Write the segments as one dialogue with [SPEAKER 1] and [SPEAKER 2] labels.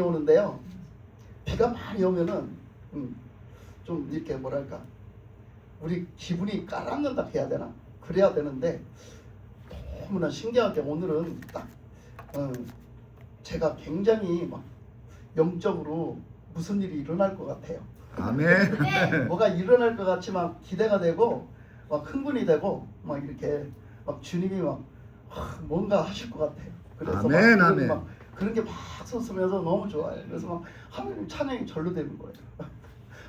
[SPEAKER 1] 오는데요. 비가 많이 오면은 좀 이렇게 뭐랄까 우리 기분이 깔아앉는다 해야 되나? 그래야 되는데 너무나 신기하게 오늘은 딱 제가 굉장히 막 영적으로 무슨 일이 일어날 것 같아요.
[SPEAKER 2] 아멘.
[SPEAKER 1] 뭐가 일어날 것 같이 막 기대가 되고 막 흥분이 되고 막 이렇게 막 주님이 막 뭔가 하실 것 같아요. 그래서
[SPEAKER 2] 아멘,
[SPEAKER 1] 막
[SPEAKER 2] 아멘.
[SPEAKER 1] 막 그런 게 막 솟으면서 너무 좋아요. 그래서 막 하나님 찬양이 절로 되는 거예요.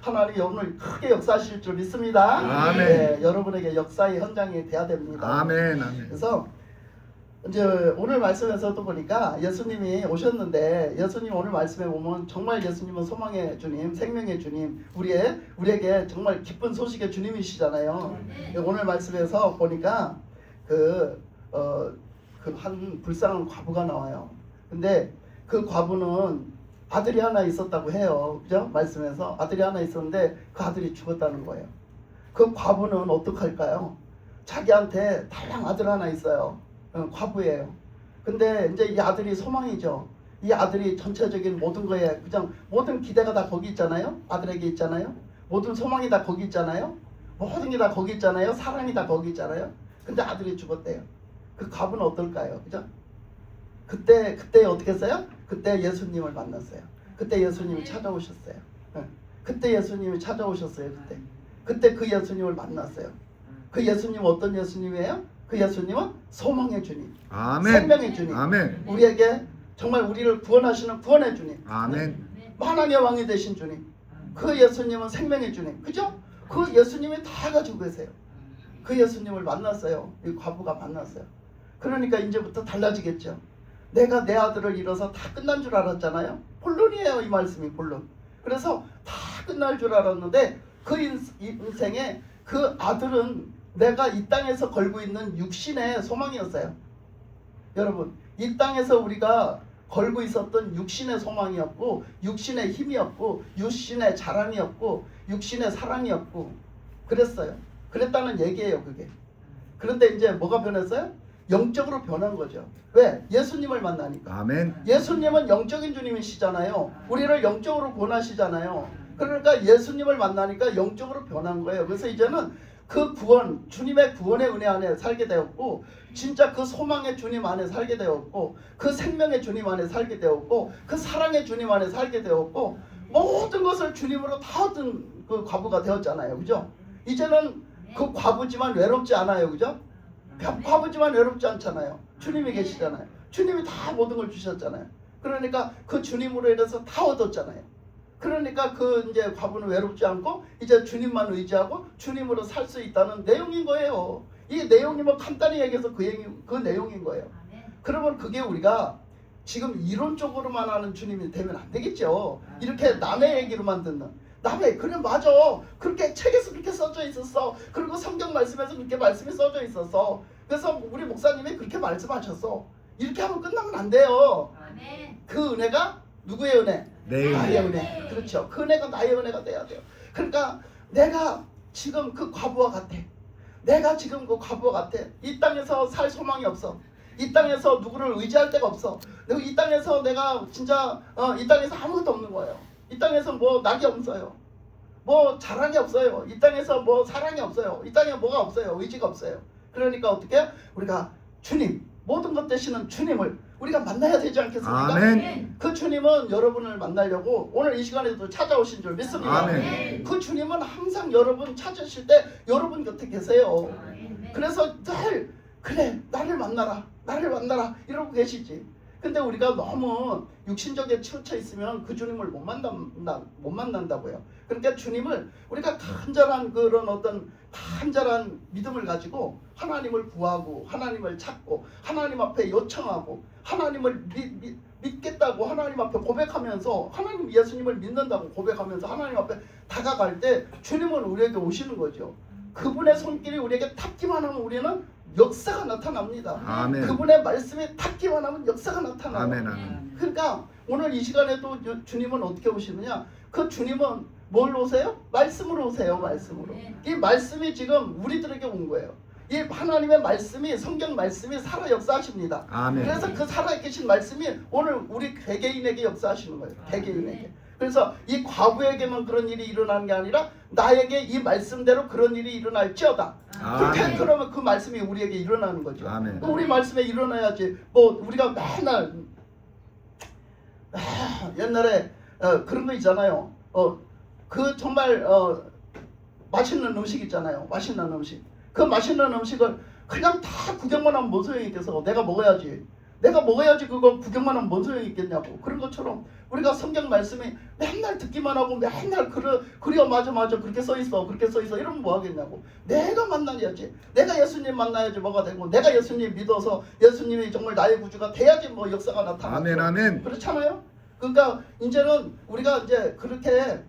[SPEAKER 1] 하나님이 오늘 크게 역사하실 줄 믿습니다.
[SPEAKER 2] 아멘.
[SPEAKER 1] 네, 여러분에게 역사의 현장이 돼야 됩니다.
[SPEAKER 2] 아멘. 아멘.
[SPEAKER 1] 그래서 이제 오늘 말씀에서도 보니까 예수님이 오셨는데 예수님 오늘 말씀에 보면 정말 예수님은 소망의 주님, 생명의 주님, 우리에게 정말 기쁜 소식의 주님이시잖아요. 오늘 말씀에서 보니까 그 한 불쌍한 과부가 나와요. 근데 그 과부는 아들이 하나 있었다고 해요. 그죠? 말씀에서 아들이 하나 있었는데 그 아들이 죽었다는 거예요. 그 과부는 어떡할까요? 자기한테 달랑 아들 하나 있어요. 과부예요. 근데 이제 이 아들이 소망이죠. 이 아들이 전체적인 모든 거에 그냥 모든 기대가 다 거기 있잖아요. 아들에게 있잖아요. 모든 소망이 다 거기 있잖아요. 모든 게 다 거기 있잖아요. 사랑이 다 거기 있잖아요. 근데 아들이 죽었대요. 그 과부는 어떨까요? 그죠? 그때 어떻게 했어요? 그때 예수님을 만났어요. 그때 예수님이 찾아오셨어요. 그때 예수님이 찾아오셨어요. 그때 그 예수님을 만났어요. 그 예수님은 어떤 예수님이에요? 그 예수님은 소망의 주님,
[SPEAKER 2] 아멘.
[SPEAKER 1] 생명의 주님,
[SPEAKER 2] 아멘.
[SPEAKER 1] 우리에게 정말 우리를 구원하시는 구원의 주님,
[SPEAKER 2] 아멘.
[SPEAKER 1] 만왕의 왕이 되신 주님, 그 예수님은 생명의 주님, 그죠? 그 예수님이 다 가지고 계세요. 그 예수님을 만났어요. 이 과부가 만났어요. 그러니까 이제부터 달라지겠죠. 내가 내 아들을 잃어서 다 끝난 줄 알았잖아요. 본론이에요. 이 말씀이 본론. 그래서 다 끝날 줄 알았는데 그 인생에 그 아들은 내가 이 땅에서 걸고 있는 육신의 소망이었어요. 여러분, 이 땅에서 우리가 걸고 있었던 육신의 소망이었고, 육신의 힘이었고, 육신의 자랑이었고, 육신의 사랑이었고, 그랬어요. 그랬다는 얘기예요, 그게. 그런데 이제 뭐가 변했어요? 영적으로 변한 거죠. 왜? 예수님을 만나니까.
[SPEAKER 2] 아멘.
[SPEAKER 1] 예수님은 영적인 주님이시잖아요. 우리를 영적으로 구원하시잖아요. 그러니까 예수님을 만나니까 영적으로 변한 거예요. 그래서 이제는 그 구원, 주님의 구원의 은혜 안에 살게 되었고, 진짜 그 소망의 주님 안에 살게 되었고, 그 생명의 주님 안에 살게 되었고, 그 사랑의 주님 안에 살게 되었고, 모든 것을 주님으로 다 얻은 그 과부가 되었잖아요. 그죠? 이제는 그 과부지만 외롭지 않아요. 그죠? 과부지만 외롭지 않잖아요. 주님이 계시잖아요. 주님이 다 모든 걸 주셨잖아요. 그러니까 그 주님으로 인해서 다 얻었잖아요. 그러니까 그 이제 과부는 외롭지 않고 이제 주님만 의지하고 주님으로 살 수 있다는 내용인 거예요. 이 내용이 뭐 간단히 얘기해서 그 내용인 거예요. 그러면 그게 우리가 지금 이론적으로만 하는 주님이 되면 안 되겠죠. 이렇게 남의 얘기로만 듣는. 남의 그래 맞아. 그렇게 책에서 그렇게 써져 있었어. 그리고 성경 말씀에서 그렇게 말씀이 써져 있었어. 그래서 우리 목사님이 그렇게 말씀하셨어. 이렇게 하면 끝나면 안 돼요. 그 은혜가 누구의 은혜?
[SPEAKER 2] 네.
[SPEAKER 1] 나의 은혜. 그렇죠. 그 은혜가 나의 은혜가 돼야 돼요. 그러니까 내가 지금 그 과부와 같아. 내가 지금 그 과부와 같아. 이 땅에서 살 소망이 없어. 이 땅에서 누구를 의지할 데가 없어. 이 땅에서 내가 진짜 이 땅에서 아무것도 없는 거예요. 이 땅에서 뭐 낙이 없어요. 뭐 자랑이 없어요. 이 땅에서 뭐 사랑이 없어요. 이 땅에 뭐가 없어요. 의지가 없어요. 그러니까 어떻게? 우리가 주님, 모든 것 되시는 주님을 우리가 만나야 되지 않겠습니까?
[SPEAKER 2] 아멘.
[SPEAKER 1] 그 주님은 여러분을 만나려고 오늘 이 시간에도 찾아오신 줄 믿습니다.
[SPEAKER 2] 아멘.
[SPEAKER 1] 그 주님은 항상 여러분 찾으실 때 여러분 곁에 계세요. 그래서 늘 그래 나를 만나라 이러고 계시지. 근데 우리가 너무 육신적에 치우쳐 있으면 그 주님을 못 만난다고요. 그러니까 주님을 우리가 간절한 그런 어떤 간절한 믿음을 가지고 하나님을 구하고 하나님을 찾고 하나님 앞에 요청하고 하나님을 믿겠다고 하나님 앞에 고백하면서 하나님 예수님을 믿는다고 고백하면서 하나님 앞에 다가갈 때 주님은 우리에게 오시는 거죠. 그분의 손길이 우리에게 닿기만 하면 우리는 역사가 나타납니다.
[SPEAKER 2] 아멘.
[SPEAKER 1] 그분의 말씀에 닿기만 하면 역사가 나타나요.
[SPEAKER 2] 아멘. 아멘.
[SPEAKER 1] 그러니까 오늘 이 시간에도 주님은 어떻게 오시느냐? 그 주님은 뭘 오세요? 말씀으로 오세요. 말씀으로. 이 말씀이 지금 우리들에게 온 거예요. 이 하나님의 말씀이 성경 말씀이 살아 역사하십니다.
[SPEAKER 2] 아멘.
[SPEAKER 1] 그래서 그 살아계신 말씀이 오늘 우리 개개인에게 역사하시는 거예요. 개개인에게. 그래서 이 과부에게만 그런 일이 일어나는 게 아니라 나에게 이 말씀대로 그런 일이 일어날지어다. 그렇게
[SPEAKER 2] 아멘.
[SPEAKER 1] 그러면 그 말씀이 우리에게 일어나는 거죠.
[SPEAKER 2] 아멘.
[SPEAKER 1] 우리 말씀에 일어나야지. 뭐 우리가 맨날 옛날에 그런 거 있잖아요. 그 정말 맛있는 음식 있잖아요. 맛있는 음식. 그 맛있는 음식을 그냥 다 구경만 하면 뭔 소용이 있겠어. 내가 먹어야지 그거 구경만 하면 뭔 소용이 있겠냐고. 그런 것처럼 우리가 성경 말씀이 맨날 듣기만 하고 맨날 그려 맞아 그렇게 써있어 이러면 뭐 하겠냐고. 내가 만나야지. 내가 예수님 만나야지 뭐가 되고, 내가 예수님 믿어서 예수님이 정말 나의 구주가 돼야지 뭐 역사가 나타나죠.
[SPEAKER 2] 아멘, 아멘.
[SPEAKER 1] 그렇잖아요. 그러니까 이제는 우리가 이제 그렇게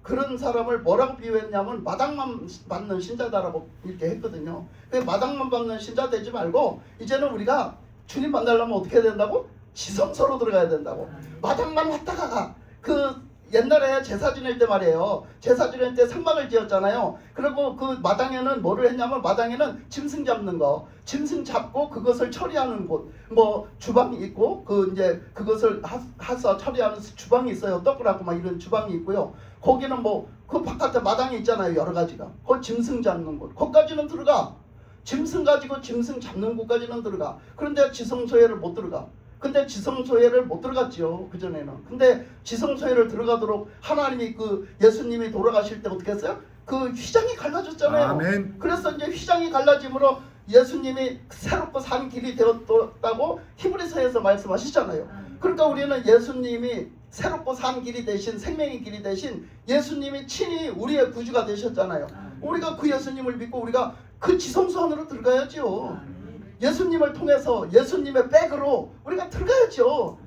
[SPEAKER 1] 그런 사람을 뭐라고 비유했냐면 마당만 받는 신자다라고 이렇게 했거든요. 그 마당만 받는 신자 되지 말고 이제는 우리가 주님 만나려면 어떻게 해야 된다고? 지성소로 들어가야 된다고. 마당만 왔다가 가. 그 옛날에 제사 지낼 때 말이에요. 제사 지낼 때 상막을 지었잖아요. 그리고 그 마당에는 뭐를 했냐면 마당에는 짐승 잡는 거, 짐승 잡고 그것을 처리하는 곳, 뭐 주방이 있고 그 이제 그것을 해서 처리하는 주방이 있어요. 떡을 하고 막 이런 주방이 있고요. 거기는 뭐 그 바깥에 마당이 있잖아요. 여러 가지가. 그 짐승 잡는 곳, 거기까지는 들어가. 짐승 가지고 짐승 잡는 곳까지는 들어가. 그런데 지성소회를 못 들어가. 근데 지성소회를 못 들어갔지요. 그전에는. 근데 지성소회를 들어가도록 하나님이 그 예수님이 돌아가실 때 어떻게 했어요? 그 휘장이 갈라졌잖아요.
[SPEAKER 2] 아멘.
[SPEAKER 1] 그래서 이제 휘장이 갈라짐으로 예수님이 새롭고 산 길이 되었다고 히브리서에서 말씀하시잖아요. 그러니까 우리는 예수님이 새롭고 산 길이 되신, 생명의 길이 되신 예수님이 친히 우리의 구주가 되셨잖아요. 우리가 그 예수님을 믿고 우리가 그 지성소 안으로 들어가야죠. 예수님을 통해서 예수님의 백으로 우리가 들어가야죠.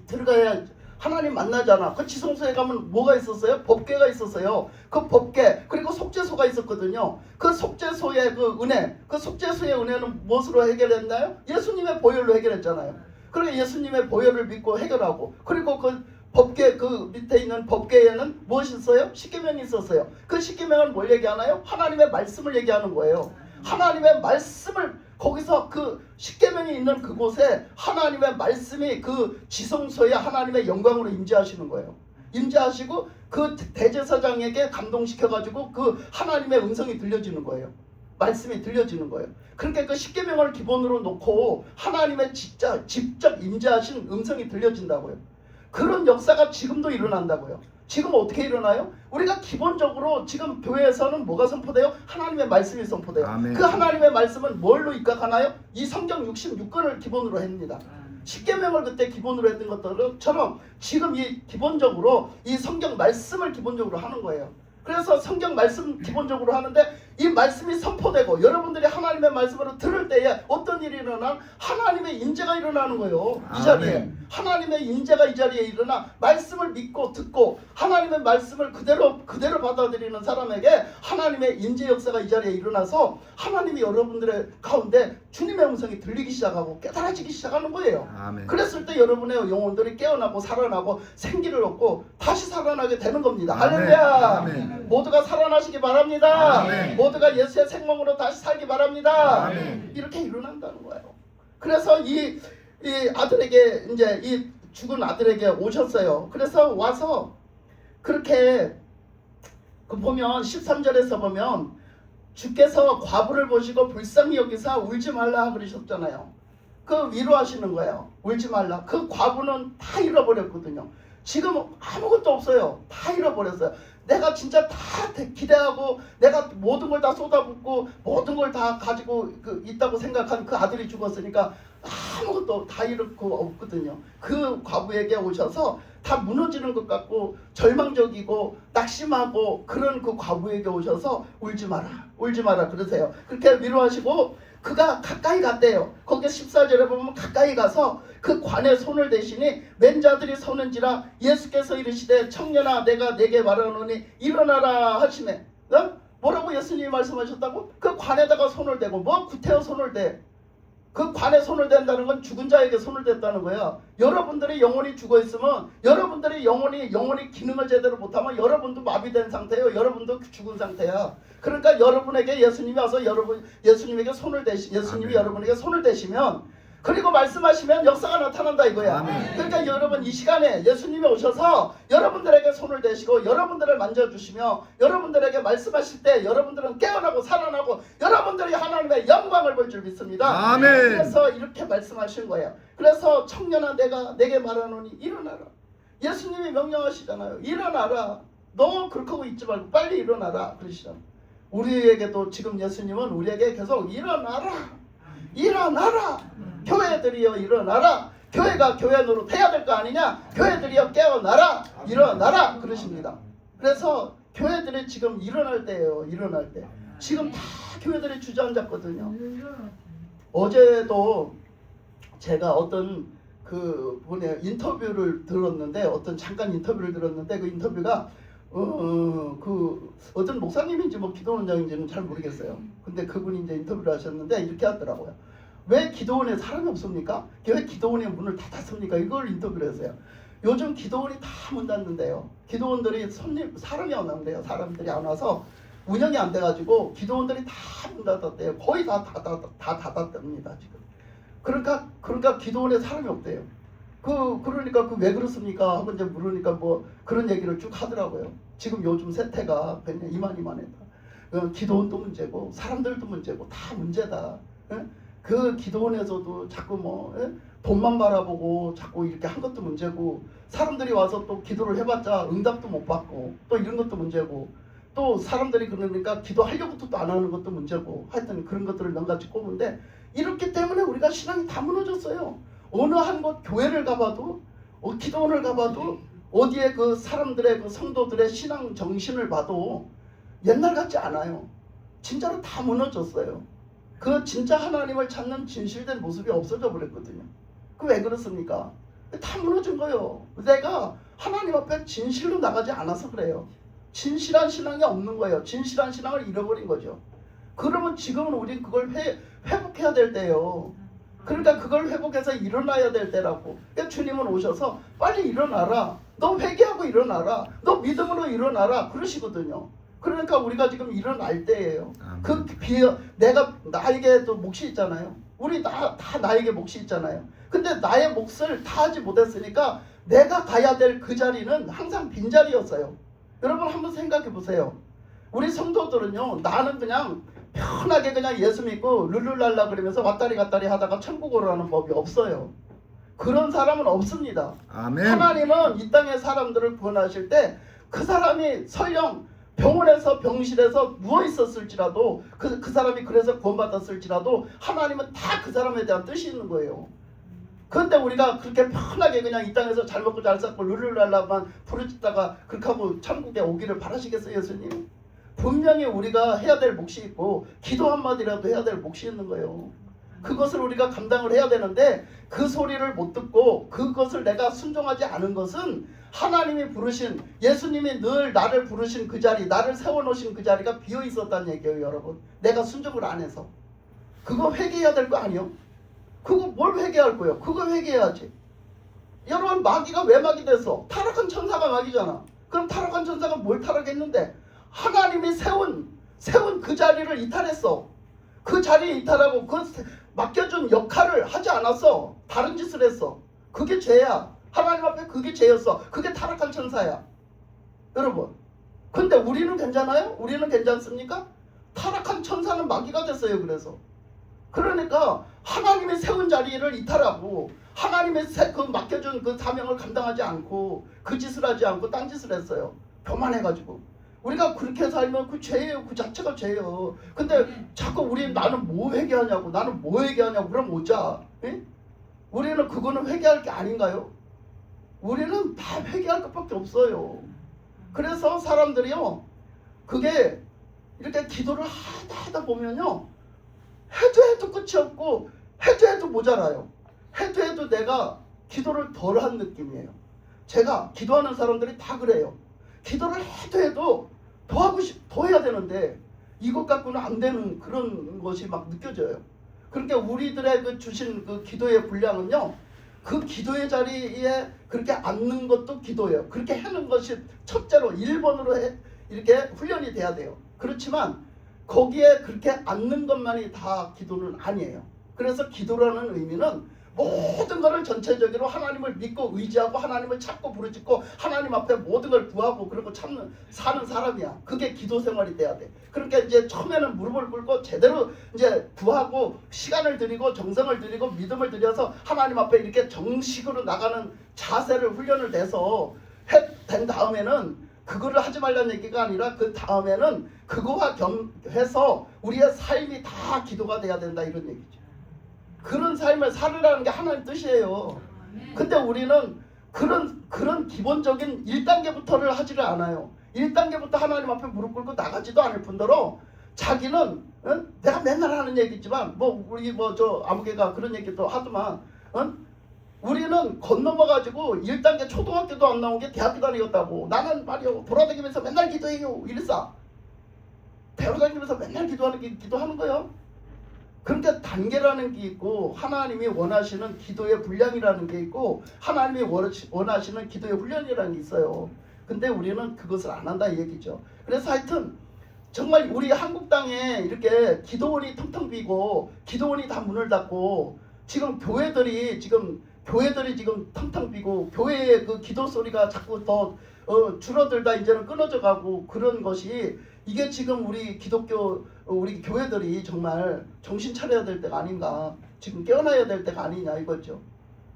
[SPEAKER 1] 들어가야 하나님 만나잖아. 그 지성소에 가면 뭐가 있었어요? 법궤가 있었어요. 그 법궤 그리고 속죄소가 있었거든요. 그 속죄소의 그 은혜, 그 속죄소의 은혜는 무엇으로 해결했나요? 예수님의 보혈로 해결했잖아요. 그러니까 예수님의 보혈을 믿고 해결하고, 그리고 그 법궤 그 밑에 있는 법궤에는 무엇이 있어요? 십계명이 있었어요. 그 십계명은 뭘 얘기하나요? 하나님의 말씀을 얘기하는 거예요. 하나님의 말씀을 거기서 그 십계명이 있는 그곳에 하나님의 말씀이 그 지성소에 하나님의 영광으로 임재하시는 거예요. 임재하시고 그 대제사장에게 감동시켜가지고 그 하나님의 음성이 들려지는 거예요. 말씀이 들려지는 거예요. 그러니까 그 십계명을 기본으로 놓고 하나님의 진짜 직접 임재하신 음성이 들려진다고요. 그런 역사가 지금도 일어난다고요. 지금 어떻게 일어나요? 우리가 기본적으로 지금 교회에서는 뭐가 선포돼요? 하나님의 말씀이 선포돼요.
[SPEAKER 2] 아멘.
[SPEAKER 1] 그 하나님의 말씀은 뭘로 입각하나요? 이 성경 66권을 기본으로 합니다. 십계명을 그때 기본으로 했던 것처럼 지금 이 기본적으로 이 성경 말씀을 기본적으로 하는 거예요. 그래서 성경 말씀 기본적으로 하는데 이 말씀이 선포되고 여러분들이 하나님의 말씀으로 들을 때에 어떤 일이 일어나면 하나님의 임재가 일어나는 거예요. 이 자리에.
[SPEAKER 2] 아멘.
[SPEAKER 1] 하나님의 임재가 이 자리에 일어나 말씀을 믿고 듣고 하나님의 말씀을 그대로 받아들이는 사람에게 하나님의 임재 역사가 이 자리에 일어나서 하나님이 여러분들의 가운데 주님의 음성이 들리기 시작하고 깨달아지기 시작하는 거예요.
[SPEAKER 2] 아멘.
[SPEAKER 1] 그랬을 때 여러분의 영혼들이 깨어나고 살아나고 생기를 얻고 다시 살아나게 되는 겁니다.
[SPEAKER 2] 아멘.
[SPEAKER 1] 할렐루야.
[SPEAKER 2] 아멘.
[SPEAKER 1] 모두가 살아나시기 바랍니다.
[SPEAKER 2] 아멘.
[SPEAKER 1] 모두가 예수의 생명으로 다시 살기 바랍니다.
[SPEAKER 2] 아멘.
[SPEAKER 1] 이렇게 일어난다는 거예요. 그래서 이 아들에게 이제 이 죽은 아들에게 오셨어요. 그래서 와서 그렇게 그 보면 13절에서 보면 주께서 과부를 보시고 불쌍히 여기사 울지 말라 그러셨잖아요. 그 위로하시는 거예요. 울지 말라. 그 과부는 다 잃어버렸거든요. 지금 아무것도 없어요. 다 잃어버렸어요. 내가 진짜 다 기대하고 내가 모든 걸 다 쏟아붓고 모든 걸 다 가지고 있다고 생각한 그 아들이 죽었으니까 아무것도 다 잃고 없거든요. 그 과부에게 오셔서 다 무너지는 것 같고 절망적이고 낙심하고 그런 그 과부에게 오셔서 울지 마라 그러세요. 그렇게 위로하시고 그가 가까이 갔대요. 거기 14절에 보면 가까이 가서 그 관에 손을 대시니 맨 자들이 서는지라 예수께서 이르시되 청년아 내가 내게 말하노니 일어나라 하시네. 뭐라고 예수님이 말씀하셨다고? 그 관에다가 손을 대고 뭐 구태여 손을 대. 그 관에 손을 댄다는 건 죽은 자에게 손을 댔다는 거야. 여러분들이 영혼이 죽어 있으면, 여러분들이 영혼이 기능을 제대로 못하면 여러분도 마비된 상태예요. 여러분도 죽은 상태야. 그러니까 여러분에게 예수님이 와서 예수님에게 손을 예수님이 여러분에게 손을 대시면, 그리고 말씀하시면 역사가 나타난다 이거야.
[SPEAKER 2] 아멘.
[SPEAKER 1] 그러니까 여러분 이 시간에 예수님이 오셔서 여러분들에게 손을 대시고 여러분들을 만져주시며 여러분들에게 말씀하실 때 여러분들은 깨어나고 살아나고 여러분들이 하나님의 영광을 볼 줄 믿습니다.
[SPEAKER 2] 아멘.
[SPEAKER 1] 그래서 이렇게 말씀하신 거예요. 그래서 청년아 내가 내게 말하노니 일어나라. 예수님이 명령하시잖아요. 일어나라. 너 그렇게 하고 있지 말고 빨리 일어나라 그러시잖아요. 우리에게도 지금 예수님은 우리에게 계속 일어나라. 일어나라. 교회들이여 일어나라. 교회가 교회 노릇해야 될 거 아니냐. 교회들이여 깨어나라. 일어나라 그러십니다. 그래서 교회들이 지금 일어날 때예요. 일어날 때. 지금 다 교회들이 주저앉았거든요. 어제도 제가 어떤 그 분의 인터뷰를 들었는데, 잠깐 인터뷰를 들었는데, 그 인터뷰가 그 어떤 목사님인지 뭐 기도원장인지는 잘 모르겠어요. 근데 그분이 이제 인터뷰를 하셨는데 이렇게 하더라고요. 왜 기도원에 사람이 없습니까? 왜 기도원의 문을 다 닫습니까? 이걸 인터뷰를 했어요. 요즘 기도원이 다 문 닫는데요. 기도원들이 사람이 안 온대요. 사람들이 안 와서 운영이 안 돼가지고 기도원들이 다 문 닫았대요. 거의 다 닫았답니다 지금. 그러니까 기도원에 사람이 없대요. 그러니까 왜 그렇습니까? 하고 이제 물으니까 뭐 그런 얘기를 쭉 하더라고요. 지금 요즘 세태가 그냥 이만이만하다. 기도원도 문제고 사람들도 문제고 다 문제다. 예? 그 기도원에서도 자꾸 뭐 돈만 바라보고 자꾸 이렇게 한 것도 문제고, 사람들이 와서 또 기도를 해봤자 응답도 못 받고 또 이런 것도 문제고, 또 사람들이 그러니까 기도하려고도 또 안 하는 것도 문제고, 하여튼 그런 것들을 몇 가지 꼽는데, 이렇기 때문에 우리가 신앙이 다 무너졌어요. 어느 한 곳 교회를 가봐도 기도원을 가봐도 어디에 그 사람들의 그 성도들의 신앙 정신을 봐도 옛날 같지 않아요. 진짜로 다 무너졌어요. 그 진짜 하나님을 찾는 진실된 모습이 없어져 버렸거든요. 그 왜 그렇습니까? 다 무너진 거예요. 내가 하나님 앞에 진실로 나가지 않아서 그래요. 진실한 신앙이 없는 거예요. 진실한 신앙을 잃어버린 거죠. 그러면 지금은 우리 그걸 회복해야 될 때예요. 그러니까 그걸 회복해서 일어나야 될 때라고. 그러니까 주님은 오셔서 빨리 일어나라. 너 회개하고 일어나라. 너 믿음으로 일어나라. 그러시거든요. 그러니까 우리가 지금 일어날 때예요. 나에게도 몫이 있잖아요. 우리 다 나에게 몫이 있잖아요. 근데 나의 몫을 다 하지 못했으니까 내가 가야 될 그 자리는 항상 빈자리였어요. 여러분 한번 생각해 보세요. 우리 성도들은요, 나는 그냥 편하게 그냥 예수 믿고 룰루랄라 그러면서 왔다리 갔다리 하다가 천국으로 가는 법이 없어요. 그런 사람은 없습니다.
[SPEAKER 2] 아멘.
[SPEAKER 1] 하나님은 이 땅의 사람들을 구원하실 때 그 사람이 설령 병원에서 병실에서 누워 있었을지라도 그 사람이 그래서 구원받았을지라도 하나님은 다 그 사람에 대한 뜻이 있는 거예요. 그런데 우리가 그렇게 편하게 그냥 이 땅에서 잘 먹고 잘 살고 룰루랄라만 부르짖다가 그렇게 하고 천국에 오기를 바라시겠어요, 예수님? 분명히 우리가 해야 될 몫이 있고 기도 한마디라도 해야 될 몫이 있는 거예요. 그것을 우리가 감당을 해야 되는데 그 소리를 못 듣고 그것을 내가 순종하지 않은 것은 하나님이 부르신, 예수님이 늘 나를 부르신 그 자리, 나를 세워놓으신 그 자리가 비어 있었다는 얘기예요, 여러분. 내가 순종을 안 해서. 그거 회개해야 될 거 아니에요? 그거 뭘 회개할 거예요? 그거 회개해야지. 여러분, 마귀가 왜 마귀 됐어? 타락한 천사가 마귀잖아. 그럼 타락한 천사가 뭘 타락했는데? 하나님이 세운 그 자리를 이탈했어. 그 자리에 이탈하고 그 맡겨준 역할을 하지 않았어. 다른 짓을 했어. 그게 죄야. 하나님 앞에 그게 죄였어. 그게 타락한 천사야. 여러분, 근데 우리는 괜찮아요? 우리는 괜찮습니까? 타락한 천사는 마귀가 됐어요. 그러니까 하나님이 세운 자리를 이탈하고 하나님의 그 맡겨준 그 사명을 감당하지 않고 그 짓을 하지 않고 딴 짓을 했어요. 교만해가지고. 우리가 그렇게 살면 그 죄예요. 그 자체가 죄예요. 근데 자꾸 나는 뭐 회개하냐고, 나는 뭐 회개하냐고 그럼 오자. 에? 우리는 그거는 회개할 게 아닌가요? 우리는 다 회개할 것밖에 없어요. 그래서 사람들이요, 그게 이렇게 기도를 하다 보면요, 해도 끝이 없고 해도 모자라요. 해도 내가 기도를 덜 한 느낌이에요. 제가 기도하는 사람들이 다 그래요. 기도를 해도 더 해야 되는데 이것 갖고는 안 되는 그런 것이 막 느껴져요. 그러니까 우리들의 그 주신 그 기도의 분량은요, 그 기도의 자리에 그렇게 앉는 것도 기도예요. 그렇게 하는 것이 첫째로 1번으로 이렇게 훈련이 돼야 돼요. 그렇지만 거기에 그렇게 앉는 것만이 다 기도는 아니에요. 그래서 기도라는 의미는 모든 것을 전체적으로 하나님을 믿고 의지하고 하나님을 찾고 부르짖고 하나님 앞에 모든 걸 구하고 그리고 참는 사는 사람이야. 그게 기도 생활이 돼야 돼. 그러니까 이제 처음에는 무릎을 꿇고 제대로 이제 구하고 시간을 들이고 정성을 들이고 믿음을 들여서 하나님 앞에 이렇게 정식으로 나가는 자세를 훈련을 돼서 된 다음에는 그거를 하지 말라는 얘기가 아니라 그 다음에는 그거와 겸해서 우리의 삶이 다 기도가 돼야 된다 이런 얘기죠. 그런 삶을 살으라는 게 하나님 뜻이에요. 근데 우리는 그런 기본적인 1단계부터를 하지를 않아요. 1단계부터 하나님 앞에 무릎 꿇고 나가지도 않을 뿐더러 자기는 내가 맨날 하는 얘기지만 우리 저 아무개가 그런 얘기도 하더만 우리는 건너가지고 1단계 초등학교도 안 나온 게 대학교 다니겠다고. 나는 말이요 돌아다니면서 맨날 기도해요 이랬어. 돌아다니면서 맨날 기도하는 거예요. 그러니까 단계라는 게 있고 하나님이 원하시는 기도의 분량이라는 게 있고 하나님이 원하시는 기도의 훈련이라는 게 있어요. 근데 우리는 그것을 안 한다 이 얘기죠. 그래서 하여튼 정말 우리 한국 땅에 이렇게 기도원이 텅텅 비고 기도원이 다 문을 닫고 지금 교회들이 지금 텅텅 비고 교회의 그 기도 소리가 자꾸 더 줄어들다 이제는 끊어져 가고 그런 것이 이게 지금 우리 기독교 우리 교회들이 정말 정신 차려야 될 때가 아닌가, 지금 깨어나야 될 때가 아니냐 이거죠.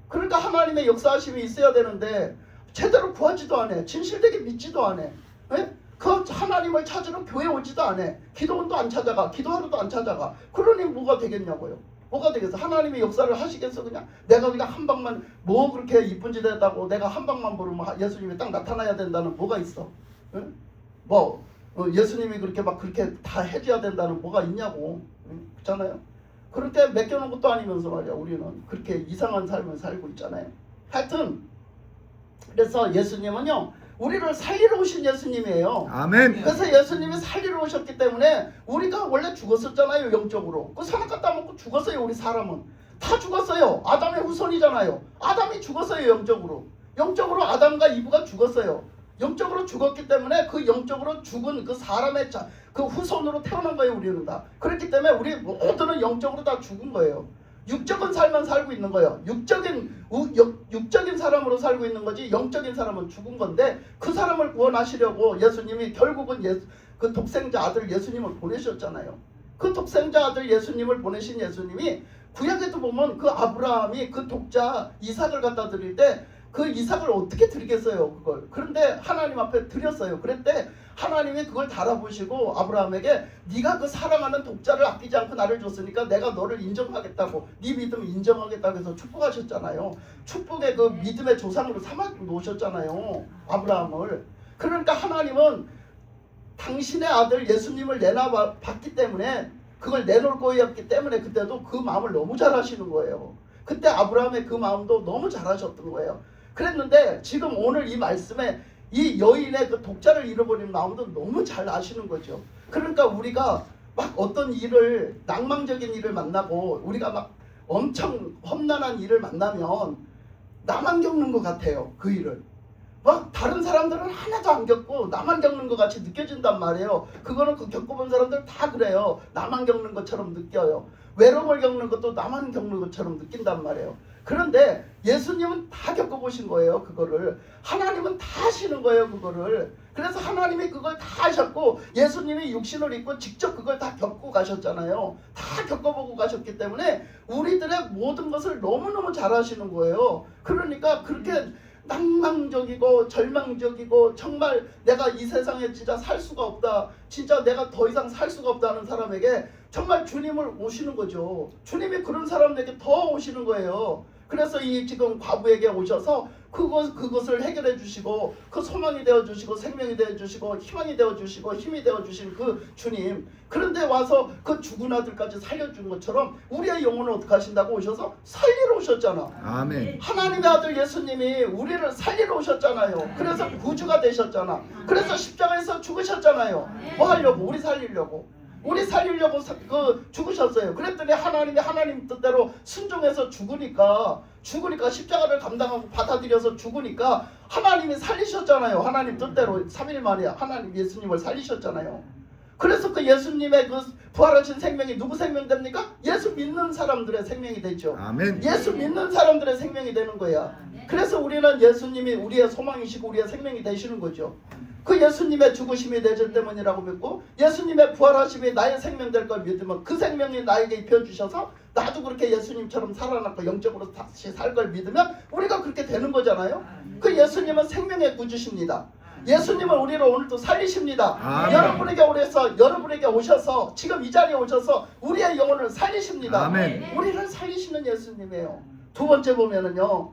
[SPEAKER 1] 그러니까 하나님의 역사하심이 있어야 되는데 제대로 구하지도 않아. 진실되게 믿지도 않아. 그 하나님을 찾으러 교회 오지도 않아. 기도원도 안 찾아가. 기도하러도 안 찾아가. 그러니 뭐가 되겠냐고요. 뭐가 되겠어? 하나님의 역사를 하시겠어? 그냥 내가 한 방만 그렇게 이쁜 짓 했다고 내가 한 방만 부르면 예수님이 딱 나타나야 된다는 뭐가 있어? 예수님이 그렇게 다 해줘야 된다는 뭐가 있냐고. 그렇잖아요. 그렇게 맡겨놓은 것도 아니면서 말이야 우리는 그렇게 이상한 삶을 살고 있잖아요. 하여튼 그래서 예수님은요 우리를 살리러 오신 예수님이에요.
[SPEAKER 2] 아멘.
[SPEAKER 1] 그래서 예수님이 살리러 오셨기 때문에 우리가 원래 죽었었잖아요. 영적으로. 그 선악 갖다 먹고 죽었어요. 우리 사람은 다 죽었어요. 아담의 후손이잖아요. 아담이 죽었어요. 영적으로 아담과 이브가 죽었어요. 영적으로 죽었기 때문에 그 영적으로 죽은 그 사람의 그 후손으로 태어난 거예요. 우리는 다. 그렇기 때문에 우리 모두는 영적으로 다 죽은 거예요. 육적인 삶만 살고 있는 거예요. 육적인 사람으로 살고 있는 거지 영적인 사람은 죽은 건데 그 사람을 구원하시려고 예수님이 결국은 그 독생자 아들 예수님을 보내셨잖아요. 그 독생자 아들 예수님을 보내신 예수님이 구약에도 보면 그 아브라함이 그 독자 이삭을 갖다 드릴 때 그 이삭을 어떻게 드리겠어요 그걸. 그런데 하나님 앞에 드렸어요. 그랬대 하나님이 그걸 달아보시고 아브라함에게 네가 그 사랑하는 독자를 아끼지 않고 나를 줬으니까 내가 너를 인정하겠다고 네 믿음 인정하겠다고 해서 축복하셨잖아요. 축복의 그 믿음의 조상으로 삼아 놓으셨잖아요 아브라함을. 그러니까 하나님은 당신의 아들 예수님을 내놔봤기 때문에 그걸 내놓을 거였기 때문에 그때도 그 마음을 너무 잘 하시는 거예요. 그때 아브라함의 그 마음도 너무 잘 하셨던 거예요. 그랬는데 지금 오늘 이 말씀에 이 여인의 그 독자를 잃어버린 마음도 너무 잘 아시는 거죠. 그러니까 우리가 막 어떤 일을 낭망적인 일을 만나고 우리가 막 엄청 험난한 일을 만나면 나만 겪는 것 같아요. 그 일을 막 다른 사람들은 하나도 안 겪고 나만 겪는 것 같이 느껴진단 말이에요. 그거는 그 겪어본 사람들 다 그래요. 나만 겪는 것처럼 느껴요. 외로움을 겪는 것도 나만 겪는 것처럼 느낀단 말이에요. 그런데 예수님은 다 겪어보신 거예요. 그거를 하나님은 다 하시는 거예요. 그거를. 그래서 하나님이 그걸 다 하셨고 예수님이 육신을 입고 직접 그걸 다 겪고 가셨잖아요. 다 겪어보고 가셨기 때문에 우리들의 모든 것을 너무너무 잘 하시는 거예요. 그러니까 그렇게 낭망적이고 절망적이고 정말 내가 이 세상에 진짜 살 수가 없다, 진짜 내가 더 이상 살 수가 없다는 사람에게 정말 주님을 오시는 거죠. 주님이 그런 사람에게 더 오시는 거예요. 그래서 이 지금 과부에게 오셔서 그것을 해결해 주시고 그 소망이 되어 주시고 생명이 되어 주시고 희망이 되어 주시고 힘이 되어 주신 그 주님, 그런데 와서 그 죽은 아들까지 살려준 것처럼 우리의 영혼을 어떻게 하신다고 오셔서 살리러 오셨잖아.
[SPEAKER 2] 아멘.
[SPEAKER 1] 하나님의 아들 예수님이 우리를 살리러 오셨잖아요. 그래서 구주가 되셨잖아. 그래서 십자가에서 죽으셨잖아요. 뭐 하려고? 우리 살리려고. 우리 살리려고 죽으셨어요. 그랬더니 하나님이 하나님 뜻대로 순종해서 죽으니까 십자가를 감당하고 받아들여서 죽으니까 하나님이 살리셨잖아요. 하나님 뜻대로 3일 만에 하나님 예수님을 살리셨잖아요. 그래서 그 예수님의 그 부활하신 생명이 누구 생명 됩니까? 예수 믿는 사람들의 생명이 되죠.
[SPEAKER 2] 아멘.
[SPEAKER 1] 예수 믿는 사람들의 생명이 되는 거야. 그래서 우리는 예수님이 우리의 소망이시고 우리의 생명이 되시는 거죠. 그 예수님의 죽으심이 내 죄 때문이라고 믿고 예수님의 부활하심이 나의 생명 될 걸 믿으면 그 생명이 나에게 입혀주셔서 나도 그렇게 예수님처럼 살아났고 영적으로 다시 살 걸 믿으면 우리가 그렇게 되는 거잖아요. 그 예수님은 생명의 구주십니다. 예수님은 우리를 오늘도 살리십니다.
[SPEAKER 2] 아멘.
[SPEAKER 1] 여러분에게 오셔서 지금 이 자리에 오셔서 우리의 영혼을 살리십니다.
[SPEAKER 2] 아멘.
[SPEAKER 1] 우리를 살리시는 예수님이에요. 두 번째 보면은요.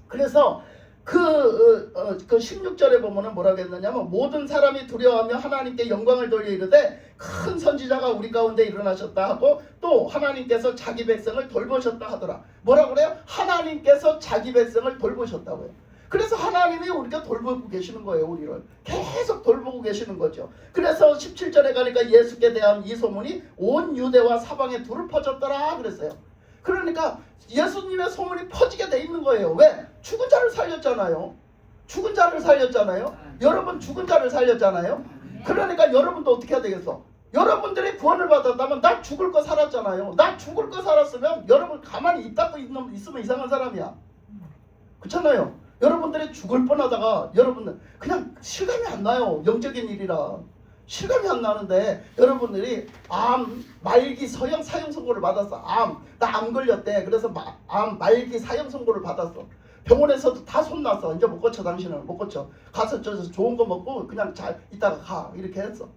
[SPEAKER 1] 그래서 그 16절에 보면은 뭐라고 했느냐면 모든 사람이 두려워하며 하나님께 영광을 돌려 이르되 큰 선지자가 우리 가운데 일어나셨다 하고 또 하나님께서 자기 백성을 돌보셨다 하더라. 뭐라고 그래요? 하나님께서 자기 백성을 돌보셨다고요. 그래서 하나님이 우리가 돌보고 계시는 거예요. 우리를 계속 돌보고 계시는 거죠. 그래서 17절에 가니까 예수께 대한 이 소문이 온 유대와 사방에 두루 퍼졌더라 그랬어요. 그러니까 예수님의 소문이 퍼지게 돼 있는 거예요. 왜? 죽은 자를 살렸잖아요. 죽은 자를 살렸잖아요. 여러분 죽은 자를 살렸잖아요. 그러니까 여러분도 어떻게 해야 되겠어? 여러분들이 구원을 받았다면 나 죽을 거 살았잖아요. 나 죽을 거 살았으면 여러분 가만히 입 닫고 있으면 이상한 사람이야. 그렇잖아요. 여러분들이 죽을 뻔하다가 여러분들 그냥 실감이 안 나요. 영적인 일이라 실감이 안 나는데 여러분들이 암 말기 사형 선고를 받았어. 나 암 걸렸대. 그래서 암 말기 사형 선고를 받았어. 병원에서도 다 손났어. 이제 못 고쳐. 당신은 못 고쳐. 가서 저 좋은 거 먹고 그냥 잘 이따가 가 이렇게 했어.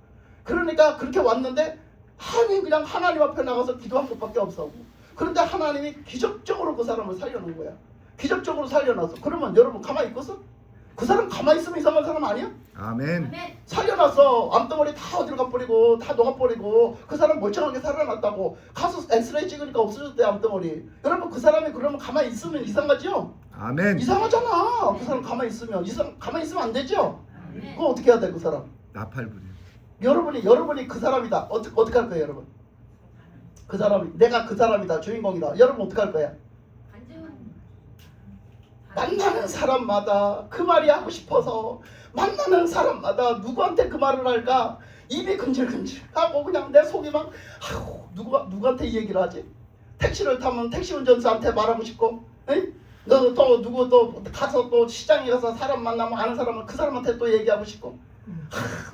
[SPEAKER 1] 그러니까 그렇게 왔는데 아니 그냥 하나님 앞에 나가서 기도한 것밖에 없어. 그런데 하나님이 기적적으로 그 사람을 살려놓은 거야. 기적적으로 살려놨어. 그러면 여러분 가만히 있겠어? 그 사람 가만히 있으면 이상한 사람 아니야?
[SPEAKER 2] 아멘.
[SPEAKER 1] 살려놨어. 암덩어리 다 어디로 가버리고 다 녹아버리고 그 사람 멀쩡하게 살아났다고 가서 엑스레이 찍으니까 없어졌대 암덩어리. 여러분 그 사람이 그러면 가만히 있으면 이상하죠?
[SPEAKER 2] 아멘.
[SPEAKER 1] 이상하잖아. 그 사람 가만히 있으면 가만히 있으면 안 되죠? 그거 어떻게 해야 돼 그 사람?
[SPEAKER 2] 나팔부려.
[SPEAKER 1] 여러분이 그 사람이다. 어떻게 할 거예요 여러분? 그 사람이 내가 그 사람이다. 주인공이다. 여러분 어떻게 할 거야? 만나는 사람마다 그 말이 하고 싶어서 만나는 사람마다 누구한테 그 말을 할까? 입이 근질근질하고 그냥 내 속이 막 누구한테 이 얘기를 하지? 택시를 타면 택시 운전사한테 말하고 싶고 너 또 누구 또 가서 또 시장에 가서 사람 만나면 아는 사람은 그 사람한테 또 얘기하고 싶고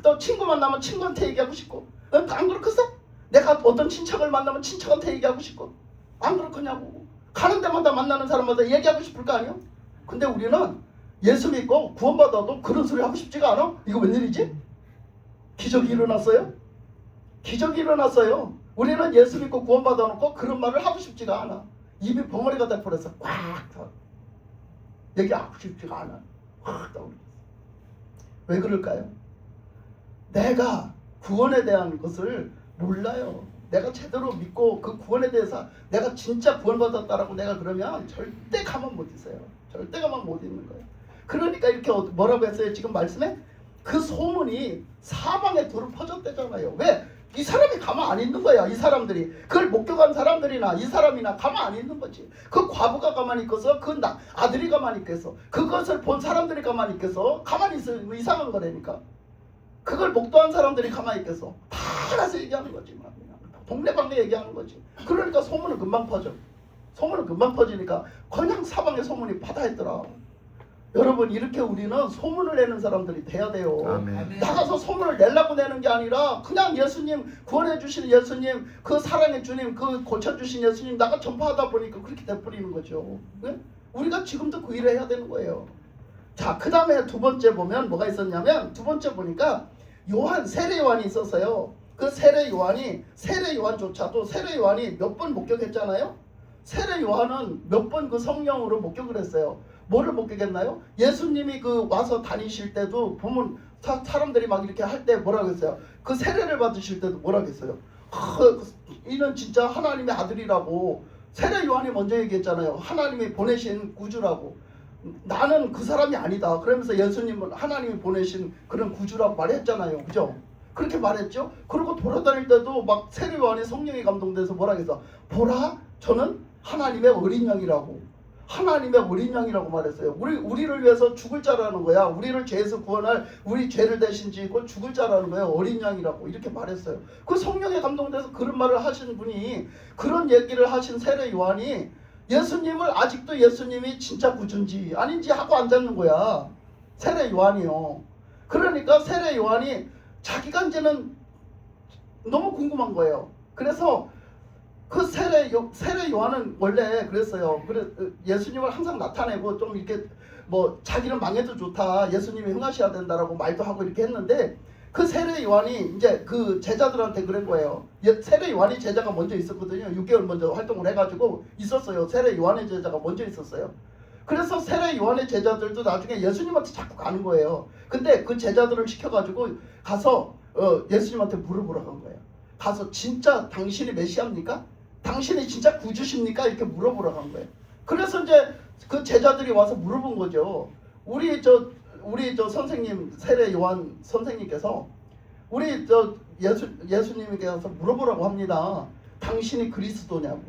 [SPEAKER 1] 또 친구 만나면 친구한테 얘기하고 싶고 안 그렇겠어? 내가 어떤 친척을 만나면 친척한테 얘기하고 싶고 안 그렇겠냐고. 가는 데마다 만나는 사람마다 얘기하고 싶을 거 아니야? 근데 우리는 예수 믿고 구원받아도 그런 소리 하고 싶지가 않아? 이거 웬일이지? 기적이 일어났어요? 기적이 일어났어요. 우리는 예수 믿고 구원받아 놓고 그런 말을 하고 싶지가 않아. 입이 벙어리가 돼버려서 꽉 얘기하고 싶지가 않아. 확 떠오르겠어. 왜 그럴까요? 내가 구원에 대한 것을 몰라요. 내가 제대로 믿고 그 구원에 대해서 내가 진짜 구원받았다라고 내가 그러면 절대 가만 못 있어요. 절대 가만 못 있는 거예요. 그러니까 이렇게 뭐라고 했어요? 지금 말씀에 그 소문이 사방에 두루 퍼졌대잖아요. 왜? 이 사람이 가만 안 있는 거야. 이 사람들이 그걸 목격한 사람들이나 이 사람이나 가만 안 있는 거지. 그 과부가 가만히 있겠어? 그 아들이 가만히 있겠어? 그것을 본 사람들이 가만히 있겠어? 가만히 있으면 이상한 거라니까. 그걸 목도한 사람들이 가만히 있겠어? 다 가서 얘기하는 거지. 막. 동네방네 얘기하는 거지. 그러니까 소문은 금방 퍼져. 소문은 금방 퍼지니까 그냥 사방에 소문이 바다했더라. 여러분 이렇게 우리는 소문을 내는 사람들이 돼야 돼요.
[SPEAKER 2] 아멘.
[SPEAKER 1] 나가서 소문을 내려고 내는 게 아니라 그냥 예수님 구원해 주시는 예수님 그 사랑의 주님 그 고쳐주신 예수님 나가 전파하다 보니까 그렇게 돼버리는 거죠. 네? 우리가 지금도 그 일을 해야 되는 거예요. 자, 그 다음에 두 번째 보면 뭐가 있었냐면 두 번째 보니까 세례 요한이 있었어요. 그 세례 요한조차도 세례 요한이 몇 번 목격했잖아요. 세례 요한은 몇 번 그 성령으로 목격을 했어요. 뭐를 목격했나요? 예수님이 그 와서 다니실 때도 보면 사람들이 막 이렇게 할 때 뭐라고 했어요? 그 세례를 받으실 때도 뭐라고 했어요? 이는 진짜 하나님의 아들이라고 세례 요한이 먼저 얘기했잖아요. 하나님이 보내신 구주라고. 나는 그 사람이 아니다. 그러면서 예수님은 하나님이 보내신 그런 구주라고 말했잖아요. 그죠? 그렇게 말했죠. 그리고 돌아다닐 때도 막 세례 요한이 성령에 감동돼서 뭐라 했어? 보라, 저는 하나님의 어린 양이라고. 하나님의 어린 양이라고 말했어요. 우리를 위해서 죽을 자라는 거야. 우리를 죄에서 구원할, 우리 죄를 대신 지고 죽을 자라는 거예요. 어린 양이라고 이렇게 말했어요. 그 성령에 감동돼서 그런 말을 하신 분이, 그런 얘기를 하신 세례 요한이 예수님을, 아직도 예수님이 진짜 구주인지 아닌지 하고 앉았는 거야. 세례 요한이요. 그러니까 세례 요한이 자기가 이제는 너무 궁금한 거예요. 그래서 그 세례 요한은 원래 그랬어요. 예수님을 항상 나타내고 좀 이렇게 뭐 자기는 망해도 좋다, 예수님이 흥하셔야 된다라고 말도 하고 이렇게 했는데, 그 세례 요한이 이제 그 제자들한테 그런 거예요. 세례 요한이 제자가 먼저 있었거든요. 6개월 먼저 활동을 해가지고 있었어요. 세례 요한의 제자가 먼저 있었어요. 그래서 세례 요한의 제자들도 나중에 예수님한테 자꾸 가는 거예요. 근데 그 제자들을 시켜가지고 가서 예수님한테 물어보라고 한 거예요. 가서 진짜 당신이 메시아입니까? 당신이 진짜 구주십니까? 이렇게 물어보라고 한 거예요. 그래서 이제 그 제자들이 와서 물어본 거죠. 우리 저 선생님, 세례 요한 선생님께서 우리 예수님께서 물어보라고 합니다. 당신이 그리스도냐고,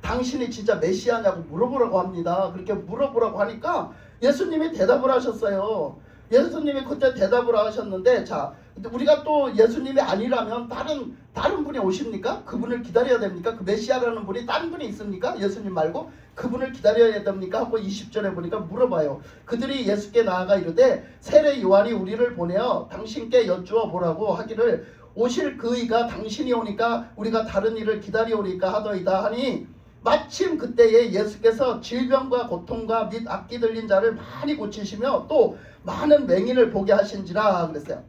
[SPEAKER 1] 당신이 진짜 메시아냐고 물어보라고 합니다. 그렇게 물어보라고 하니까 예수님이 대답을 하셨어요. 예수님이 그때 대답을 하셨는데, 자, 우리가 또 예수님이 아니라면 다른 분이 오십니까? 그분을 기다려야 됩니까? 그 메시아라는 분이 다른 분이 있습니까? 예수님 말고 그분을 기다려야 됩니까? 하고 20절에 보니까 물어봐요. 그들이 예수께 나아가 이르되 세례 요한이 우리를 보내어 당신께 여쭈어 보라고 하기를 오실 그이가 당신이 오니까 우리가 다른 일을 기다려오니까 하더이다 하니, 마침 그때에 예수께서 질병과 고통과 및 악기 들린 자를 많이 고치시며 또 많은 맹인을 보게 하신지라 그랬어요.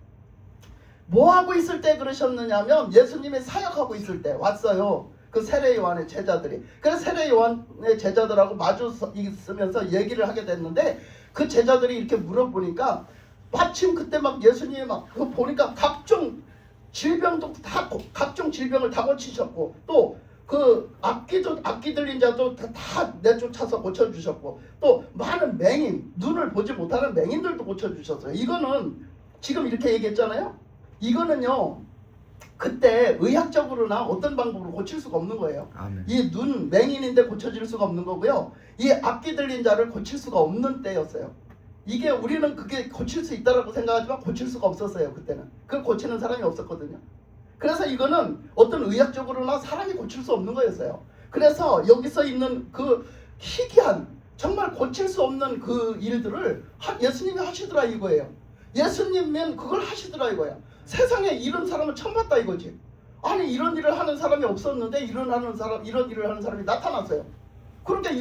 [SPEAKER 1] 뭐 하고 있을 때 그러셨느냐면 예수님이 사역하고 있을 때 왔어요. 그 세례 요한의 제자들이. 그래서 세례 요한의 제자들하고 마주 있으면서 얘기를 하게 됐는데, 그 제자들이 이렇게 물어보니까 마침 그때 막 예수님이 막 그거 보니까 각종 질병을 다 고치셨고, 또 그 악기 들린 자도 다 내쫓아서 고쳐주셨고, 또 많은 맹인, 눈을 보지 못하는 맹인들도 고쳐주셨어요. 이거는 지금 이렇게 얘기했잖아요. 이거는요, 그때 의학적으로나 어떤 방법으로 고칠 수가 없는 거예요.
[SPEAKER 2] 아멘.
[SPEAKER 1] 이 눈 맹인인데 고쳐질 수가 없는 거고요. 이 악기 들린 자를 고칠 수가 없는 때였어요. 이게 우리는 그게 고칠 수 있다라고 생각하지만 고칠 수가 없었어요. 그때는 그걸 고치는 사람이 없었거든요. 그래서 이거는 어떤 의학적으로나 사람이 고칠 수 없는 거였어요. 그래서 여기서 있는 그 희귀한, 정말 고칠 수 없는 그 일들을 예수님이 하시더라 이거예요. 예수님은 그걸 하시더라 이거야. 세상에 이런 사람은 처음 봤다 이거지. 아니, 이런 일을 하는 사람이 없었는데 이런 일을 하는 사람이 나타났어요. 그러니까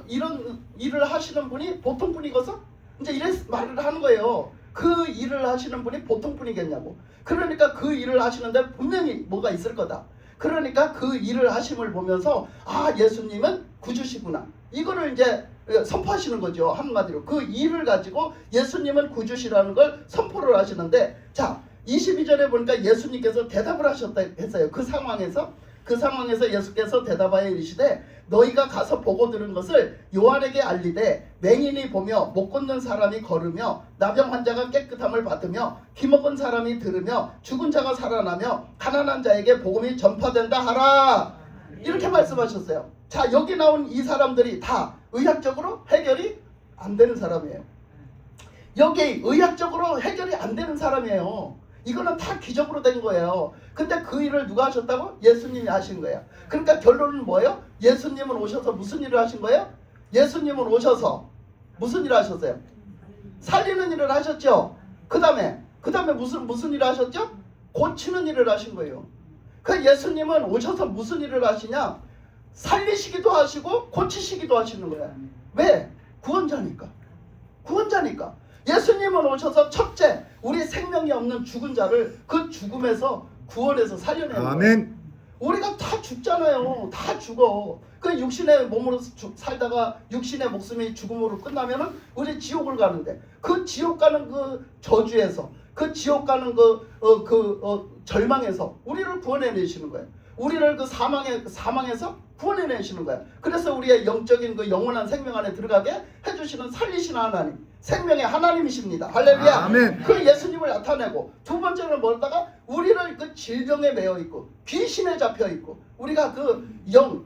[SPEAKER 1] 이런 일을 하시는 분이 보통 분이겠어? 이제 이래 말을 하는 거예요. 그 일을 하시는 분이 보통 분이겠냐고. 그러니까 그 일을 하시는데 분명히 뭐가 있을 거다. 그러니까 그 일을 하심을 보면서 아, 예수님은 구주시구나, 이거를 이제 선포하시는 거죠. 한마디로 그 일을 가지고 예수님은 구주시라는 걸 선포를 하시는데, 자 22절에 보니까 예수님께서 대답을 하셨다 했어요. 그 상황에서 예수께서 대답하여 이르시되 너희가 가서 보고 들은 것을 요한에게 알리되 맹인이 보며 못 걷는 사람이 걸으며 나병 환자가 깨끗함을 받으며 기먹은 사람이 들으며 죽은 자가 살아나며 가난한 자에게 복음이 전파된다 하라, 이렇게 말씀하셨어요. 자, 여기 나온 이 사람들이 다 의학적으로 해결이 안 되는 사람이에요. 여기 의학적으로 해결이 안 되는 사람이에요. 이거는 다 기적으로 된 거예요. 근데 그 일을 누가 하셨다고? 예수님이 하신 거예요. 그러니까 결론은 뭐예요? 예수님은 오셔서 무슨 일을 하신 거예요? 예수님은 오셔서 무슨 일을 하셨어요? 살리는 일을 하셨죠. 그 다음에 무슨 일을 하셨죠? 고치는 일을 하신 거예요. 그 예수님은 오셔서 무슨 일을 하시냐? 살리시기도 하시고 고치시기도 하시는 거예요. 왜? 구원자니까. 예수님은 오셔서 첫째, 우리 생명이 없는 죽은 자를 그 죽음에서 구원해서 살려내는 거예요.
[SPEAKER 2] 아멘.
[SPEAKER 1] 우리가 다 죽잖아요. 다 죽어. 그 육신의 몸으로 살다가 육신의 목숨이 죽음으로 끝나면은 우리 지옥을 가는데, 그 지옥 가는 그 저주에서, 그 지옥 가는 절망에서 우리를 구원해내시는 거예요. 우리를 그 사망에서 구원해내시는 거예요. 그래서 우리의 영적인 그 영원한 생명 안에 들어가게 해주시는 살리시는 하나님, 생명의 하나님이십니다. 할렐루야.
[SPEAKER 2] 아멘.
[SPEAKER 1] 그 예수님을 나타내고, 두 번째는 뭐다가 우리를 그 질병에 매여 있고 귀신에 잡혀 있고 우리가 그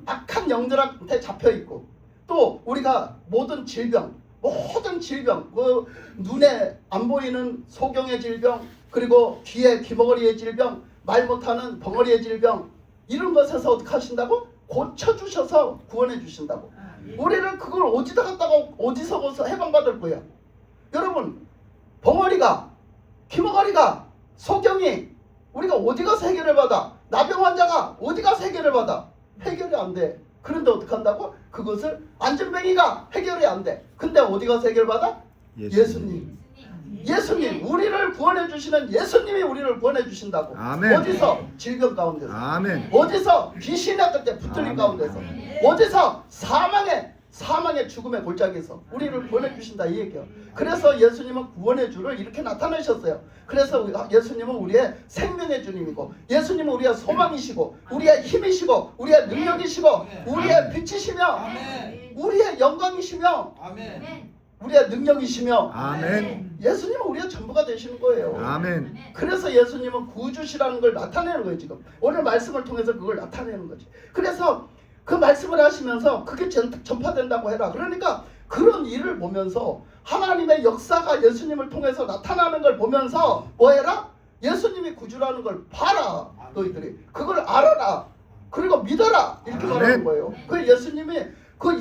[SPEAKER 1] 악한 영들한테 잡혀 있고 또 우리가 모든 질병 그 눈에 안 보이는 소경의 질병 그리고 귀에 귀머거리의 질병 말 못하는 벙어리의 질병 이런 것에서 어떻게 하신다고? 고쳐주셔서 구원해 주신다고. 우리는 그걸 어디다 갖다가 어디서 해방받을 거야. 여러분 벙어리가 귀머거리가 소경이 우리가 어디 가서 해결을 받아? 나병 환자가 어디 가서 해결을 받아? 해결이 안 돼. 그런데 어떻게 한다고? 그것을 안전뱅이가 해결이 안 돼. 근데 어디 가서 해결받아? 예수님. 예수님 우리를 구원해 주시는 예수님이 우리를 구원해 주신다고.
[SPEAKER 2] 아멘.
[SPEAKER 1] 어디서? 질병 가운데서.
[SPEAKER 2] 아멘.
[SPEAKER 1] 어디서? 귀신의 끝에 붙들린
[SPEAKER 2] 아멘.
[SPEAKER 1] 가운데서. 어디서? 사망의 죽음의 골짜기에서 우리를 구원해 주신다 이 얘기예요. 그래서 예수님은 구원의 주를 이렇게 나타내셨어요. 그래서 예수님은 우리의 생명의 주님이고 예수님은 우리의 소망이시고 우리의 힘이시고 우리의 능력이시고 우리의 빛이시며 우리의 영광이시며 우리의 능력이시며
[SPEAKER 2] 아멘.
[SPEAKER 1] 예수님은 우리의 전부가 되시는 거예요.
[SPEAKER 2] 아멘.
[SPEAKER 1] 그래서 예수님은 구주시라는 걸 나타내는 거예요. 지금 오늘 말씀을 통해서 그걸 나타내는 거지. 그래서 그 말씀을 하시면서 그게 전파된다고 해라. 그러니까 그런 일을 보면서 하나님의 역사가 예수님을 통해서 나타나는 걸 보면서 뭐 해라? 예수님이 구주라는 걸 봐라. 너희들이 그걸 알아라. 그리고 믿어라. 이렇게 말하는 거예요. 그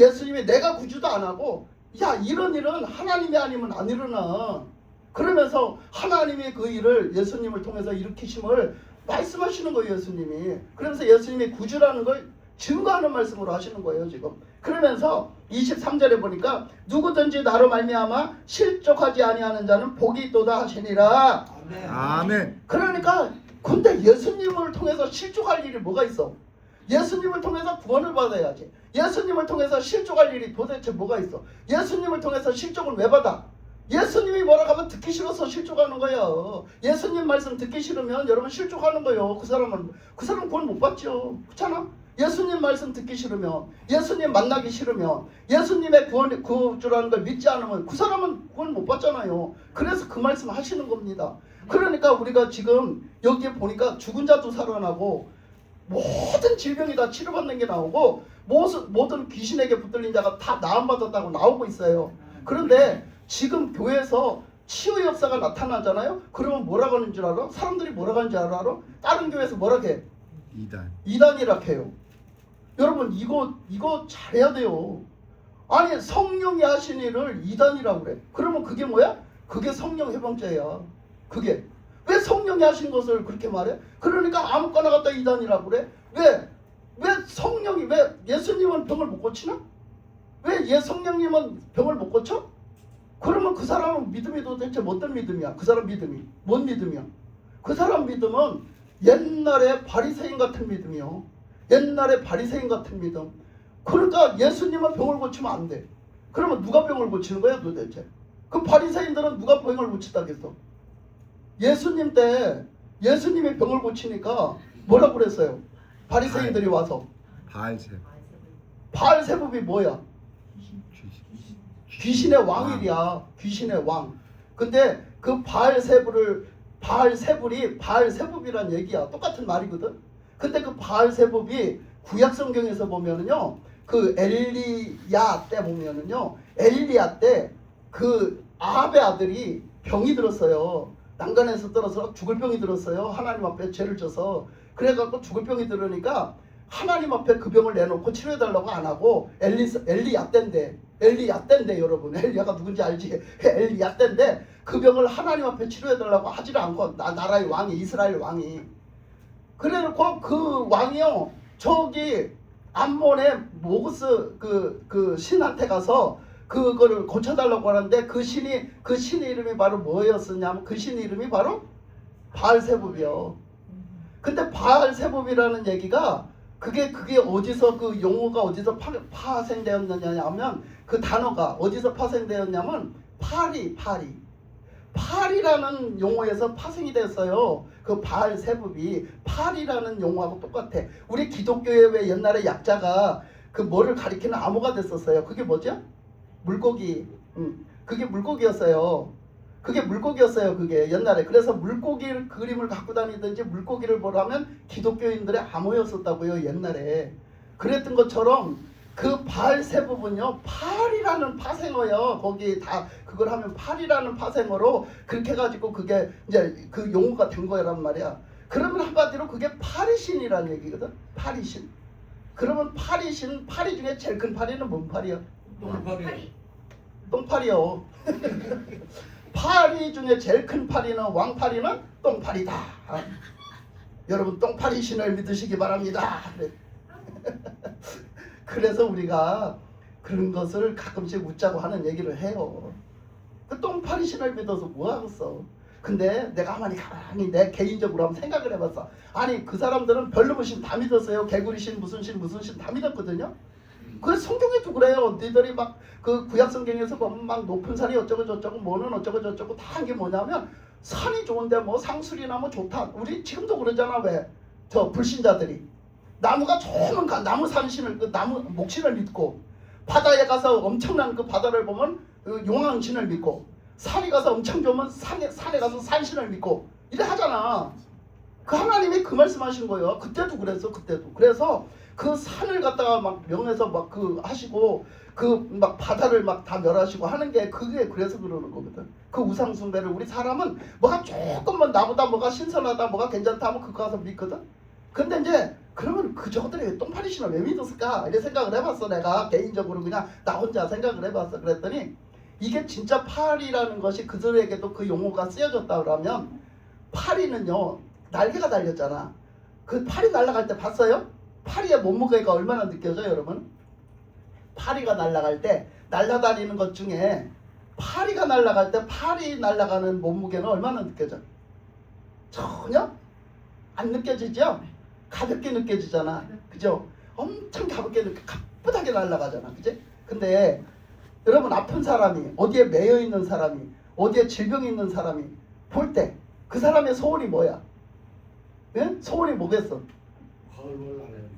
[SPEAKER 1] 예수님이 내가 구주도 안 하고 야 이런 일은 하나님이 아니면 안 일어나. 그러면서 하나님이 그 일을 예수님을 통해서 일으키심을 말씀하시는 거예요. 예수님이. 그러면서 예수님이 구주라는 걸 증거하는 말씀으로 하시는 거예요. 지금. 그러면서 23절에 보니까 누구든지 나로 말미암아 실족하지 아니하는 자는 복이 있도다 하시니라.
[SPEAKER 2] 아멘.
[SPEAKER 1] 그러니까 근데 예수님을 통해서 실족할 일이 뭐가 있어? 예수님을 통해서 구원을 받아야지. 예수님을 통해서 실족할 일이 도대체 뭐가 있어? 예수님을 통해서 실족을 왜 받아? 예수님이 뭐라고 하면 듣기 싫어서 실족하는 거예요. 예수님 말씀 듣기 싫으면 여러분 실족하는 거예요. 그 사람은 구원 못 받죠. 그렇잖아? 예수님 말씀 듣기 싫으면 예수님 만나기 싫으면 예수님의 구주라는 걸 믿지 않으면 그 사람은 구원 못 받잖아요. 그래서 그 말씀 하시는 겁니다. 그러니까 우리가 지금 여기에 보니까 죽은 자도 살아나고 모든 질병이 다 치료받는 게 나오고 모든 귀신에게 붙들린 자가 다 나음받았다고 나오고 있어요. 그런데 지금 교회에서 치유 역사가 나타나잖아요. 그러면 뭐라고 하는 줄 알아? 사람들이 뭐라고 하는 줄 알아? 다른 교회에서 뭐라고 해? 이단이라 해요. 여러분 이거 잘해야 돼요. 아니 성령이 하신 일을 이단이라고 그래. 그러면 그게 뭐야? 그게 성령 해방죄야. 그게 왜 성령이 하신 것을 그렇게 말해? 그러니까 아무거나 갖다 이단이라고 그래? 왜 성령이 왜 예수님은 병을 못 고치나? 왜 성령님은 병을 못 고쳐? 그러면 그 사람은 믿음이 도대체 어떤 믿음이야? 그 사람 믿음이 뭔 믿음이야? 그 사람 믿음은 옛날에 바리새인 같은 믿음이요. 옛날에 바리새인 같은 믿음. 그러니까 예수님은 병을 고치면 안 돼. 그러면 누가 병을 고치는 거야 도대체? 그 바리새인들은 누가 병을 고치다겠어? 예수님 때 예수님이 병을 고치니까 뭐라고 그랬어요? 바리새인들이 와서 바알세불이 뭐야? 귀신의 왕이야. 귀신의 왕. 근데 그 바알세불이 바알세불이란 얘기야. 똑같은 말이거든. 근데 그 바알세불이 구약 성경에서 보면은요, 그 엘리야 때 보면은요, 엘리야 때 그 아합의 아들이 병이 들었어요. 난간에서 떨어서 죽을 병이 들었어요. 하나님 앞에 죄를 져서. 그래갖고 죽을 병이 들으니까 하나님 앞에 그 병을 내놓고 치료해달라고 안 하고 엘리야 때인데 여러분 엘리야가 누군지 알지? 엘리야 때인데 그 병을 하나님 앞에 치료해달라고 하지를 않고 나라의 왕이 이스라엘 왕이 그래놓고 그 왕이요 저기 암몬의 모그스 그 신한테 가서 그거를 고쳐달라고 하는데 그 신의 이름이 바로 뭐였었냐면 그 신의 이름이 바로 바알세불이요. 근데 바알세불이라는 얘기가 그게 어디서 그 용어가 어디서 파생되었느냐 하면 그 단어가 어디서 파생되었냐면 팔이라는 용어에서 파생이 됐어요. 그 바알세불이 팔이라는 용어하고 똑같아. 우리 기독교에 왜 옛날에 약자가 그 뭐를 가리키는 암호가 됐었어요. 그게 뭐죠? 물고기. 그게 물고기였어요. 그게 물고기였어요. 그게 옛날에. 그래서 물고기 그림을 갖고 다니든지 물고기를 보라면 기독교인들의 암호였었다고요. 옛날에. 그랬던 것처럼 그 바알세부분요. 팔이라는 파생어요. 거기 다 그걸 하면 팔이라는 파생어로 그렇게 해가지고 그게 이제 그 용어가 된 거란 말이야. 그러면 한마디로 그게 파리신이라는 얘기거든. 파리신. 그러면 파리신, 파리 중에 제일 큰 파리는 뭔 파리야?
[SPEAKER 3] 똥파리.
[SPEAKER 1] 똥파리요. 파리 중에 제일 큰 파리는 왕파리는 똥파리다. 여러분 똥파리 신을 믿으시기 바랍니다. 그래서 우리가 그런 것을 가끔씩 웃자고 하는 얘기를 해요. 그 똥파리 신을 믿어서 뭐 하겠어. 근데 내가 가만히 내 개인적으로 한번 생각을 해봤어. 아니 그 사람들은 별로 신 다 믿었어요. 개구리 신 무슨 신 다 믿었거든요. 그 성경에도 그래요. 너희들이 막 그 구약 성경에서 보면 막 높은 산이 어쩌고 저쩌고 뭐는 어쩌고 저쩌고 다 한 게 뭐냐면 산이 좋은데 뭐 상술이나 뭐 좋다. 우리 지금도 그러잖아. 왜? 저 불신자들이 나무가 좋으면 나무 산신을 그 나무 목신을 믿고 바다에 가서 엄청난 그 바다를 보면 그 용왕신을 믿고 산에 가서 엄청 좋으면 산에 가서 산신을 믿고 이래 하잖아. 그 하나님이 그 말씀하신 거예요. 그때도 그랬어. 그때도. 그래서 그 산을 갖다가 막 명해서 막 그 하시고 그 막 바다를 막 다 멸하시고 하는 게 그게 그래서 그러는 거거든. 그 우상 숭배를 우리 사람은 뭐가 조금만 나보다 뭐가 신선하다 뭐가 괜찮다 하면 그거 가서 믿거든. 근데 이제 그러면 그 저것들이 똥파리 신을 왜 믿었을까 이래 생각을 해봤어. 내가 개인적으로 그냥 나 혼자 생각을 해봤어. 그랬더니 이게 진짜 파리라는 것이 그들에게도 그 용어가 쓰여졌다 그러면 파리는요 날개가 달렸잖아. 그 파리 날아갈 때 봤어요? 파리의 몸무게가 얼마나 느껴져요 여러분? 파리가 날아갈 때 날아다니는 것 중에 파리가 날아갈 때 파리 날아가는 몸무게는 얼마나 느껴져? 전혀 안 느껴지죠? 가볍게 느껴지잖아. 그죠? 엄청 가볍게 가쁘다게 날아가잖아. 그지? 근데 여러분 아픈 사람이 어디에 매여 있는 사람이 어디에 질병이 있는 사람이 볼 때 그 사람의 소원이 뭐야? 예? 소원이 뭐겠어?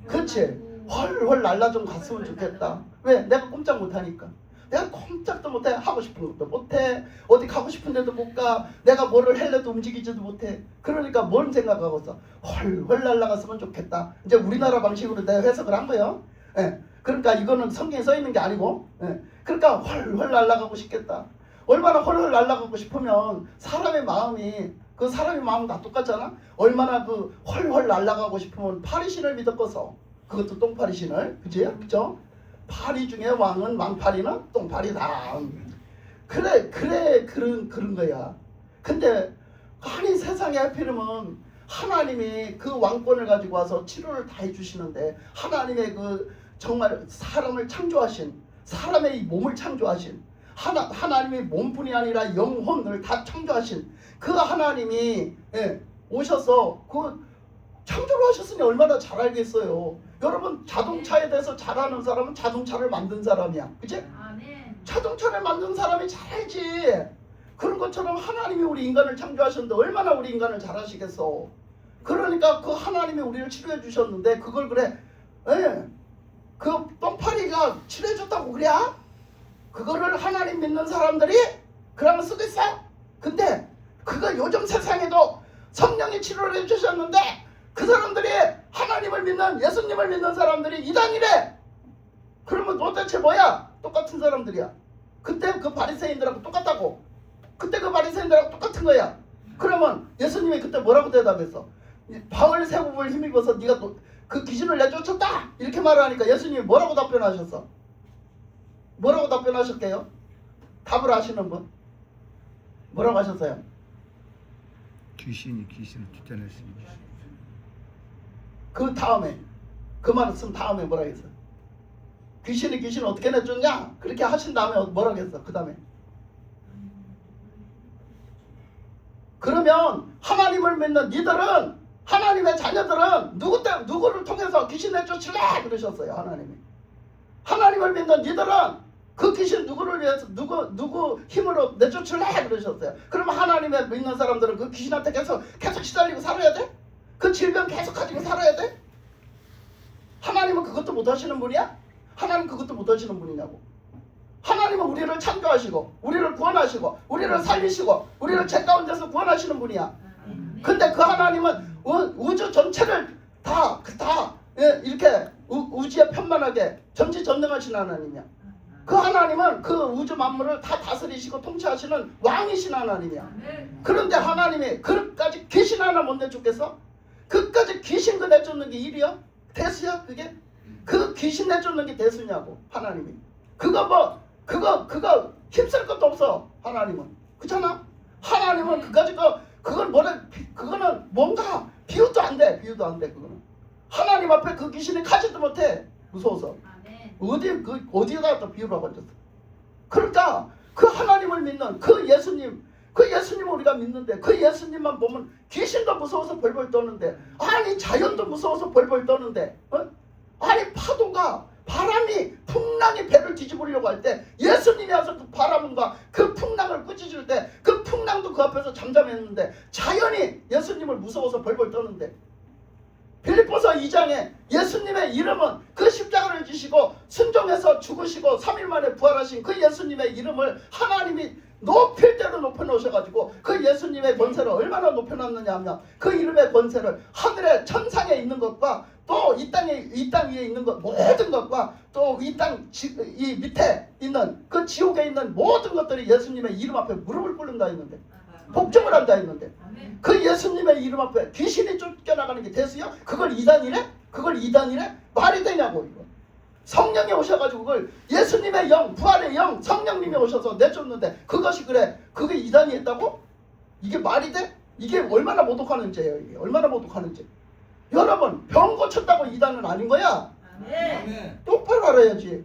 [SPEAKER 1] 그렇지. 훨훨 날라 좀 갔으면 좋겠다. 왜? 내가 꼼짝 못하니까. 내가 꼼짝도 못해. 하고 싶은 것도 못해. 어디 가고 싶은 데도 못 가. 내가 뭐를 할래도 움직이지도 못해. 그러니까 뭔 생각하고 있어? 훨훨 날아갔으면 좋겠다. 이제 우리나라 방식으로 내가 해석을 한 거예요. 예. 그러니까 이거는 성경에 써 있는 게 아니고 예. 그러니까 훨훨 날아가고 싶겠다. 얼마나 훨훨 날아가고 싶으면 사람의 마음이 그 사람의 마음은 다 똑같잖아. 얼마나 그 훨훨 날아가고 싶으면 파리신을 믿었겠어. 그것도 똥파리신을. 그죠? 파리 중에 왕은 왕파리는 똥파리다. 그래 그런 거야. 근데 아니 세상에 하필이면 하나님이 그 왕권을 가지고 와서 치료를 다 해주시는데 하나님의 그 정말 사람을 창조하신 사람의 이 몸을 창조하신 하나님의 몸뿐이 아니라 영혼을 다 창조하신 그 하나님이 오셔서 그 창조를 하셨으니 얼마나 잘 알겠어요. 여러분 자동차에 대해서 잘 아는 사람은 자동차를 만든 사람이야. 그치?
[SPEAKER 3] 아멘.
[SPEAKER 1] 자동차를 만든 사람이 잘 알지. 그런 것처럼 하나님이 우리 인간을 창조하셨는데 얼마나 우리 인간을 잘 아시겠어. 그러니까 그 하나님이 우리를 치료해 주셨는데 그걸 그래 그 똥파리가 치료해 줬다고 그래? 그거를 하나님 믿는 사람들이 그러면 쓰겠어? 근데 그거 요즘 세상에도 성령이 치료를 해주셨는데 그 사람들이 하나님을 믿는 예수님을 믿는 사람들이 이단이래. 그러면 도대체 뭐야? 똑같은 사람들이야. 그때 그 바리새인들하고 똑같다고. 그때 그 바리새인들하고 똑같은 거야. 그러면 예수님이 그때 뭐라고 대답했어? 바알세부를 힘입어서 네가 그 귀신을 내쫓았다 이렇게 말을 하니까 예수님이 뭐라고 답변하셨어? 뭐라고 답변하셨게요? 답을 아시는 분? 뭐라고 하셨어요?
[SPEAKER 2] 귀신을 쫓아냈습니다.
[SPEAKER 1] 그 다음에 그 말을 쓴 다음에 뭐라고 했어요? 귀신을 어떻게 내쫓냐? 그렇게 하신 다음에 뭐라고 했어? 그 다음에 그러면 하나님을 믿는 니들은 하나님의 자녀들은 누구를 통해서 귀신 내쫓을래? 그러셨어요. 하나님이. 하나님을 믿는 니들은 그 귀신 누구를 위해서 누구 힘으로 내쫓을래? 그러셨어요. 그러면 하나님을 믿는 사람들은 그 귀신한테 계속 시달리고 살아야 돼? 그 질병 계속 가지고 살아야 돼? 하나님은 그것도 못 하시는 분이야? 하나님 그것도 못 하시는 분이냐고. 하나님은 우리를 창조하시고 우리를 구원하시고 우리를 살리시고 우리를 죄 가운데서 구원하시는 분이야. 근데 그 하나님은 우주 전체를 다 이렇게 우주에 편만하게 전지전능하신 하나님이야. 그 하나님은 그 우주 만물을 다 다스리시고 통치하시는 왕이신 하나님이야. 그런데 하나님이 그까지 귀신 하나 못 내쫓겠어? 그까지 귀신 그 내쫓는 게 일이야? 대수야 그게? 그 귀신 내쫓는 게 대수냐고 하나님이. 그거 힘쓸 것도 없어 하나님은. 그렇잖아? 하나님은 그까지 그거는 뭔가 비유도 안 돼. 그거는. 하나님 앞에 그 귀신이 가지도 못해. 무서워서. 어디에다 또 비유를 하고 앉았어. 그러니까 그 하나님을 믿는 그 예수님을 우리가 믿는데 그 예수님만 보면 귀신도 무서워서 벌벌 떠는데, 아니 자연도 무서워서 벌벌 떠는데, 아니 바람이 풍랑이 배를 뒤집으려고 할 때 예수님이 와서 그 바람과 그 풍랑을 꾸짖을 때 그 풍랑도 그 앞에서 잠잠했는데 자연이 예수님을 무서워서 벌벌 떠는데, 빌립보서 2장에 예수님의 이름은 그 십자가를 지시고 순종해서 죽으시고 3일 만에 부활하신 그 예수님의 이름을 하나님이 높일 대로 높여놓으셔가지고 그 예수님의 권세를 얼마나 높여놨느냐 하면 그 이름의 권세를 하늘의 천상에 있는 것과 또 이 땅 위에 있는 것 모든 것과 또 이 밑에 있는 그 지옥에 있는 모든 것들이 예수님의 이름 앞에 무릎을 꿇는다 했는데, 복종을 한다 했는데, 그 예수님의 이름 앞에 귀신이 쫓겨나가는 게 대수야? 그걸 이단이래? 말이 되냐고. 이거 성령이 오셔가지고 그걸 예수님의 영, 부활의 영, 성령님이 오셔서 내쫓는데 그것이 그래? 그게 이단이 했다고? 이게 말이 돼? 이게 얼마나 모독하는 죄예요. 이게 얼마나 모독하는 죄. 여러분, 병 고쳤다고 이단은 아닌 거야. 똑바로 알아야지.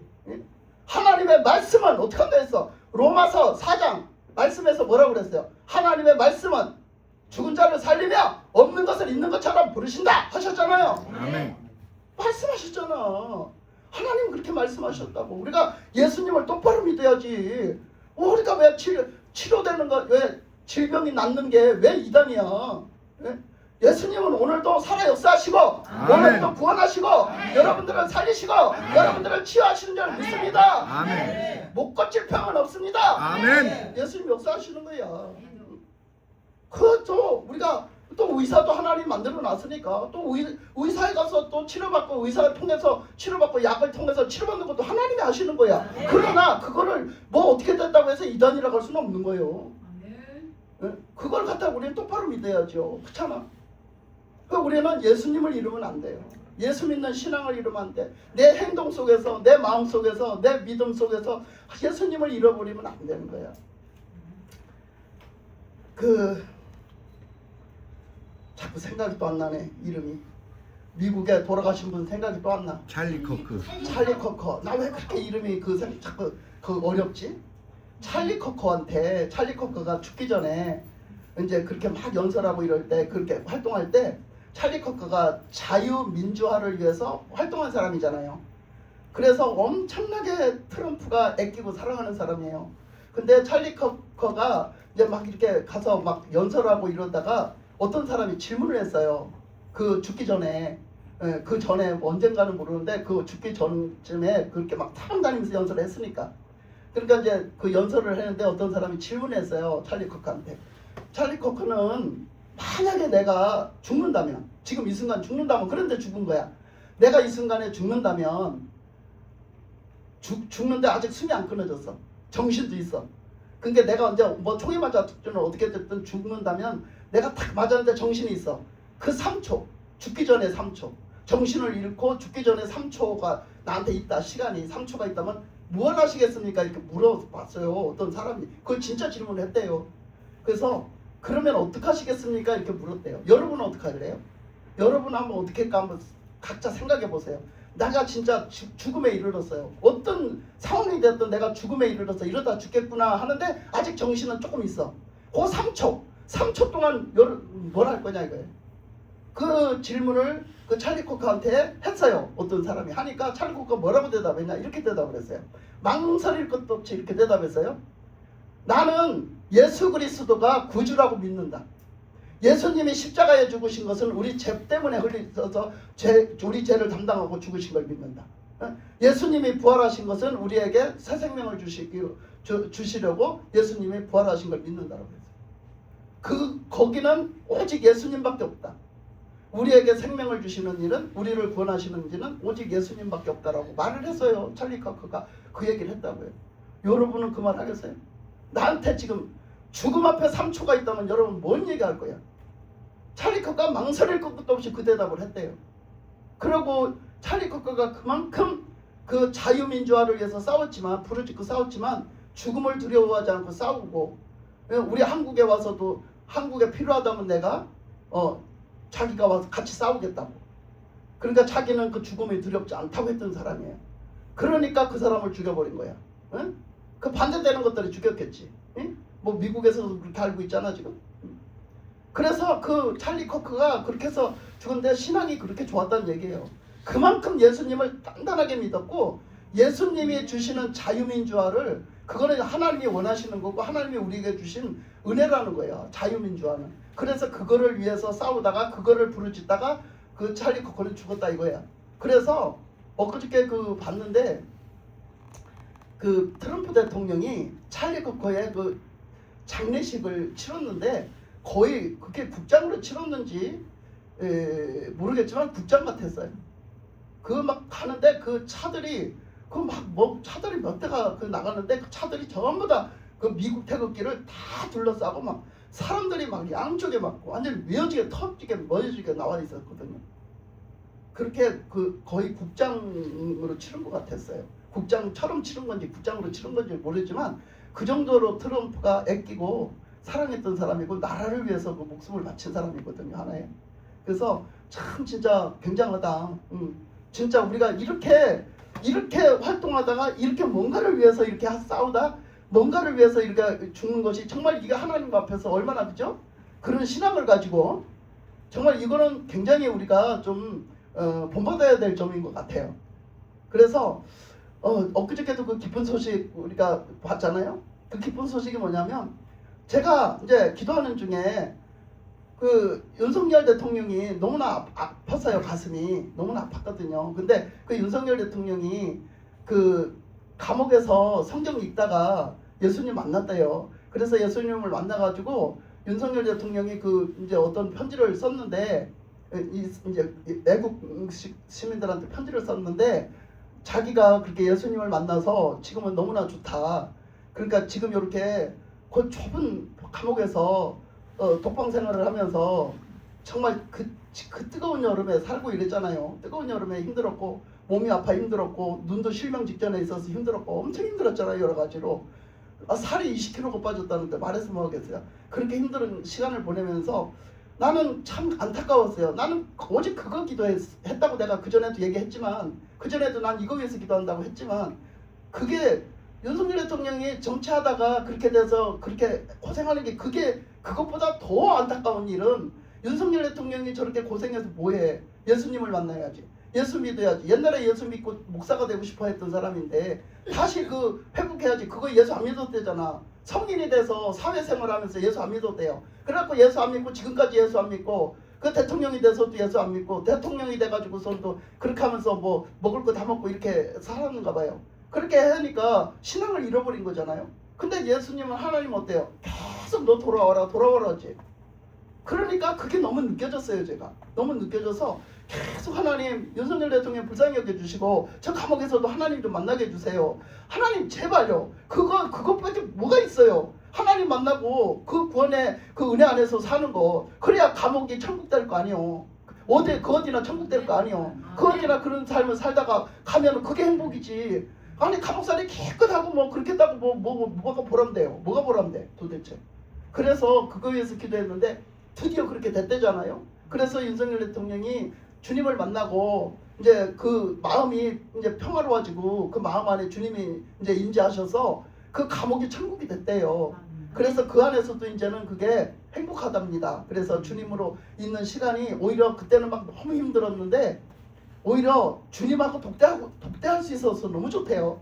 [SPEAKER 1] 하나님의 말씀은 어떻게 한다 했어? 로마서 4장 말씀에서 뭐라고 그랬어요? 하나님의 말씀은 죽은 자를 살리며 없는 것을 있는 것처럼 부르신다 하셨잖아요.
[SPEAKER 2] 아멘.
[SPEAKER 1] 말씀하셨잖아. 하나님 그렇게 말씀하셨다고. 우리가 예수님을 똑바로 믿어야지. 우리가 왜 치료되는 거, 왜 질병이 낫는 게 왜 이단이야? 예? 예수님은 오늘도 살아 역사하시고 오늘도 구원하시고 여러분들을 살리시고 여러분들을 치유하시는 줄 믿습니다.
[SPEAKER 2] 아멘.
[SPEAKER 1] 못 고칠 병은 없습니다.
[SPEAKER 2] 아멘.
[SPEAKER 1] 예수님 역사하시는 거야. 그또 우리가 또 의사도 하나님 만들어 놨으니까 또 의사에 가서 또 치료받고 의사를 통해서 치료받고 약을 통해서 치료받는 것도 하나님이 하시는 거야. 그러나 그거를 뭐 어떻게 됐다고 해서 이단이라고 할 수는 없는 거예요. 그걸 갖다 우리는 똑바로 믿어야죠. 그렇잖아. 우리는 예수님을 잃으면 안 돼요. 예수 믿는 신앙을 잃으면 안 돼. 내 행동 속에서, 내 마음 속에서, 내 믿음 속에서 예수님을 잃어버리면 안 되는 거야. 자꾸 생각이 또 안 나네. 이름이 미국에 돌아가신 분 생각이 또 안 나.
[SPEAKER 2] 찰리 커크.
[SPEAKER 1] 찰리 커커. 나 왜 그렇게 이름이 자꾸 어렵지? 찰리 커커가 죽기 전에 이제 그렇게 막 연설하고 이럴 때, 그렇게 활동할 때, 찰리 커커가 자유민주화를 위해서 활동한 사람이잖아요. 그래서 엄청나게 트럼프가 아끼고 사랑하는 사람이에요. 근데 찰리 커커가 이제 막 이렇게 가서 막 연설하고 이러다가 어떤 사람이 질문을 했어요. 그 죽기 전에, 그 전에 언젠가는 모르는데 그 죽기 전쯤에 그렇게 막 타고 다니면서 연설을 했으니까. 그러니까 이제 그 연설을 했는데 어떤 사람이 질문했어요. 찰리 커커한테. 찰리 커커는 만약에 내가 죽는다면, 지금 이 순간 죽는다면, 그런데 죽은 거야. 내가 이 순간에 죽는다면, 죽는데 아직 숨이 안 끊어졌어. 정신도 있어. 그러니까 내가 이제 뭐 총에 맞았든 어떻게 됐든 죽는다면 내가 딱 맞았는데 정신이 있어. 그 3초, 죽기 전에 3초, 정신을 잃고 죽기 전에 3초가 나한테 있다. 시간이 3초가 있다면 무엇 하시겠습니까? 이렇게 물어봤어요. 어떤 사람이. 그걸 진짜 질문을 했대요. 그래서 그러면 어떡하시겠습니까? 이렇게 물었대요. 여러분은 어떡하래요? 여러분 한번 어떻게 할까 한번 각자 생각해 보세요. 내가 진짜 죽음에 이르렀어요. 어떤 상황이 됐든 내가 죽음에 이르렀어. 이러다 죽겠구나 하는데 아직 정신은 조금 있어. 그 3초 동안 뭘 할 거냐 이거예요. 그 질문을 그 찰리 코커한테 했어요. 어떤 사람이 하니까 찰리 코커가 뭐라고 대답했냐? 이렇게 대답을 했어요. 망설일 것도 없이 이렇게 대답했어요. 나는 예수 그리스도가 구주라고 믿는다. 예수님이 십자가에 죽으신 것은 우리 죄 때문에 흘려서 우리 죄를 담당하고 죽으신 걸 믿는다. 예수님이 부활하신 것은 우리에게 새 생명을 주시려고 예수님이 부활하신 걸 믿는다고 했어요. 거기는 오직 예수님밖에 없다. 우리에게 생명을 주시는 일은, 우리를 구원하시는 일은 오직 예수님밖에 없다라고 말을 했어요. 찰리 커크가 그 얘기를 했다고요. 여러분은 그 말 하겠어요? 나한테 지금 죽음 앞에 3초가 있다면 여러분 뭔 얘기할 거야? 찰리 커크가 망설일 것도 없이 그 대답을 했대요. 그리고 찰리 커크가 그만큼 그 자유민주화를 위해서 싸웠지만, 부르짖고 싸웠지만 죽음을 두려워하지 않고 싸우고, 우리 한국에 와서도 한국에 필요하다면 내가 자기가 와서 같이 싸우겠다고. 그러니까 자기는 그 죽음이 두렵지 않다고 했던 사람이에요. 그러니까 그 사람을 죽여버린 거야. 응? 그 반대되는 것들이 죽였겠지. 응? 뭐 미국에서도 그렇게 알고 있잖아 지금. 그래서 그 찰리 커크가 그렇게 해서 죽은데 신앙이 그렇게 좋았다는 얘기예요. 그만큼 예수님을 단단하게 믿었고, 예수님이 주시는 자유민주화를, 그거는 하나님이 원하시는 거고 하나님이 우리에게 주신 은혜라는 거예요. 자유민주화는. 그래서 그거를 위해서 싸우다가 그거를 부르짖다가 그 찰리 커크는 죽었다 이거야. 그래서 엊그저께 그 봤는데 그 트럼프 대통령이 찰리 커크의 그 장례식을 치렀는데, 거의 그게 국장으로 치렀는지 모르겠지만 국장 같았어요. 그 막 가는데 그 차들이 그 막 뭐 차들이 몇 대가 그 나가는데 그 차들이 전부 다 그 미국 태극기를 다 둘러싸고 막 사람들이 막 양쪽에 막 완전 메어지게 터지게 멀어지게 나와 있었거든요. 그렇게 그 거의 국장으로 치른 것 같았어요. 국장처럼 치른 건지 국장으로 치른 건지 모르지만 그 정도로 트럼프가 애끼고 사랑했던 사람이고 나라를 위해서 그 목숨을 바친 사람이거든요. 하나에. 그래서 참 진짜 굉장하다. 진짜 우리가 이렇게 활동하다가 이렇게 뭔가를 위해서 이렇게 싸우다 뭔가를 위해서 이렇게 죽는 것이 정말 이게 하나님 앞에서 얼마나, 그죠? 그런 신앙을 가지고 정말 이거는 굉장히 우리가 좀 본받아야 될 점인 것 같아요. 그래서 엊그저께도 그 기쁜 소식 우리가 봤잖아요. 그 기쁜 소식이 뭐냐면, 제가 이제 기도하는 중에 그 윤석열 대통령이 너무나 아팠어요. 가슴이 너무나 아팠거든요. 근데 그 윤석열 대통령이 그 감옥에서 성경 읽다가 예수님 만났대요. 그래서 예수님을 만나가지고 윤석열 대통령이 그 이제 어떤 편지를 썼는데, 이제 외국 시민들한테 편지를 썼는데, 자기가 그렇게 예수님을 만나서 지금은 너무나 좋다. 그러니까 지금 이렇게 그 좁은 감옥에서 독방 생활을 하면서 정말 그 뜨거운 여름에 살고 이랬잖아요. 뜨거운 여름에 힘들었고 몸이 아파 힘들었고 눈도 실명 직전에 있어서 힘들었고 엄청 힘들었잖아요. 여러 가지로. 살이 20kg가 빠졌다는데 말해서 뭐 하겠어요. 그렇게 힘든 시간을 보내면서 나는 참 안타까웠어요. 나는 오직 그거 기도했다고 내가 그전에도 얘기했지만, 그전에도 난 이거 위해서 기도한다고 했지만, 그게 윤석열 대통령이 정치하다가 그렇게 돼서 그렇게 고생하는 게, 그것보다 더 안타까운 일은 윤석열 대통령이 저렇게 고생해서 뭐해. 예수님을 만나야지. 예수 믿어야지. 옛날에 예수 믿고 목사가 되고 싶어 했던 사람인데 다시 그 회복해야지. 그거 예수 안 믿었대잖아. 성인이 돼서 사회생활 하면서 예수 안 믿었대요. 그래갖고 예수 안 믿고 지금까지 예수 안 믿고, 그 대통령이 돼서도 예수 안 믿고, 대통령이 돼가지고서도 그렇게 하면서 뭐 먹을 거 다 먹고 이렇게 살았는가 봐요. 그렇게 하니까 신앙을 잃어버린 거잖아요. 근데 예수님은, 하나님 어때요? 계속 너 돌아와라 하지. 그러니까 그게 너무 느껴졌어요. 제가 너무 느껴져서 계속 하나님, 윤석열 대통령 불쌍히 여겨주시고 저 감옥에서도 하나님 좀 만나게 해주세요. 하나님 제발요. 그것밖에 뭐가 있어요. 하나님 만나고 그 구원의 그 은혜 안에서 사는 거, 그래야 감옥이 천국 될 거 아니요. 그 어디나 천국 될 거 아니요. 그 어디나 그런 삶을 살다가 가면 그게 행복이지. 아니 감옥살이 깨끗하고 뭐 그렇게 했다고 뭐가 보람돼요. 뭐가 보람돼 도대체. 그래서 그거 위해서 기도했는데 드디어 그렇게 됐대잖아요. 그래서 윤석열 대통령이 주님을 만나고 이제 그 마음이 이제 평화로워지고 그 마음 안에 주님이 이제 임재하셔서 그 감옥이 천국이 됐대요. 그래서 그 안에서도 이제는 그게 행복하답니다. 그래서 주님으로 있는 시간이 오히려 그때는 막 너무 힘들었는데 오히려 주님하고 독대할 수 있어서 너무 좋대요.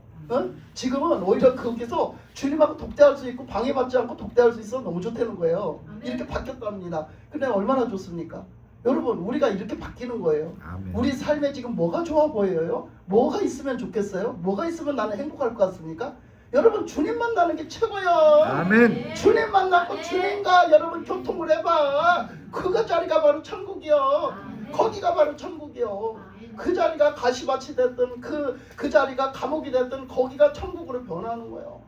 [SPEAKER 1] 지금은 오히려 거기서 주님하고 독대할 수 있고 방해받지 않고 독대할 수 있어서 너무 좋다는 거예요. 이렇게 바뀌었답니다. 근데 얼마나 좋습니까? 여러분 우리가 이렇게 바뀌는 거예요.
[SPEAKER 2] 아멘.
[SPEAKER 1] 우리 삶에 지금 뭐가 좋아 보여요? 뭐가 있으면 좋겠어요? 뭐가 있으면 나는 행복할 것 같습니까? 여러분 주님 만나는 게 최고요.
[SPEAKER 2] 아멘.
[SPEAKER 1] 주님 만나고 주님과 여러분 교통을 해봐. 그 자리가 바로 천국이요. 거기가 바로 천국이요. 그 자리가 가시밭이 됐든 그 자리가 감옥이 됐든 거기가 천국으로 변하는 거예요.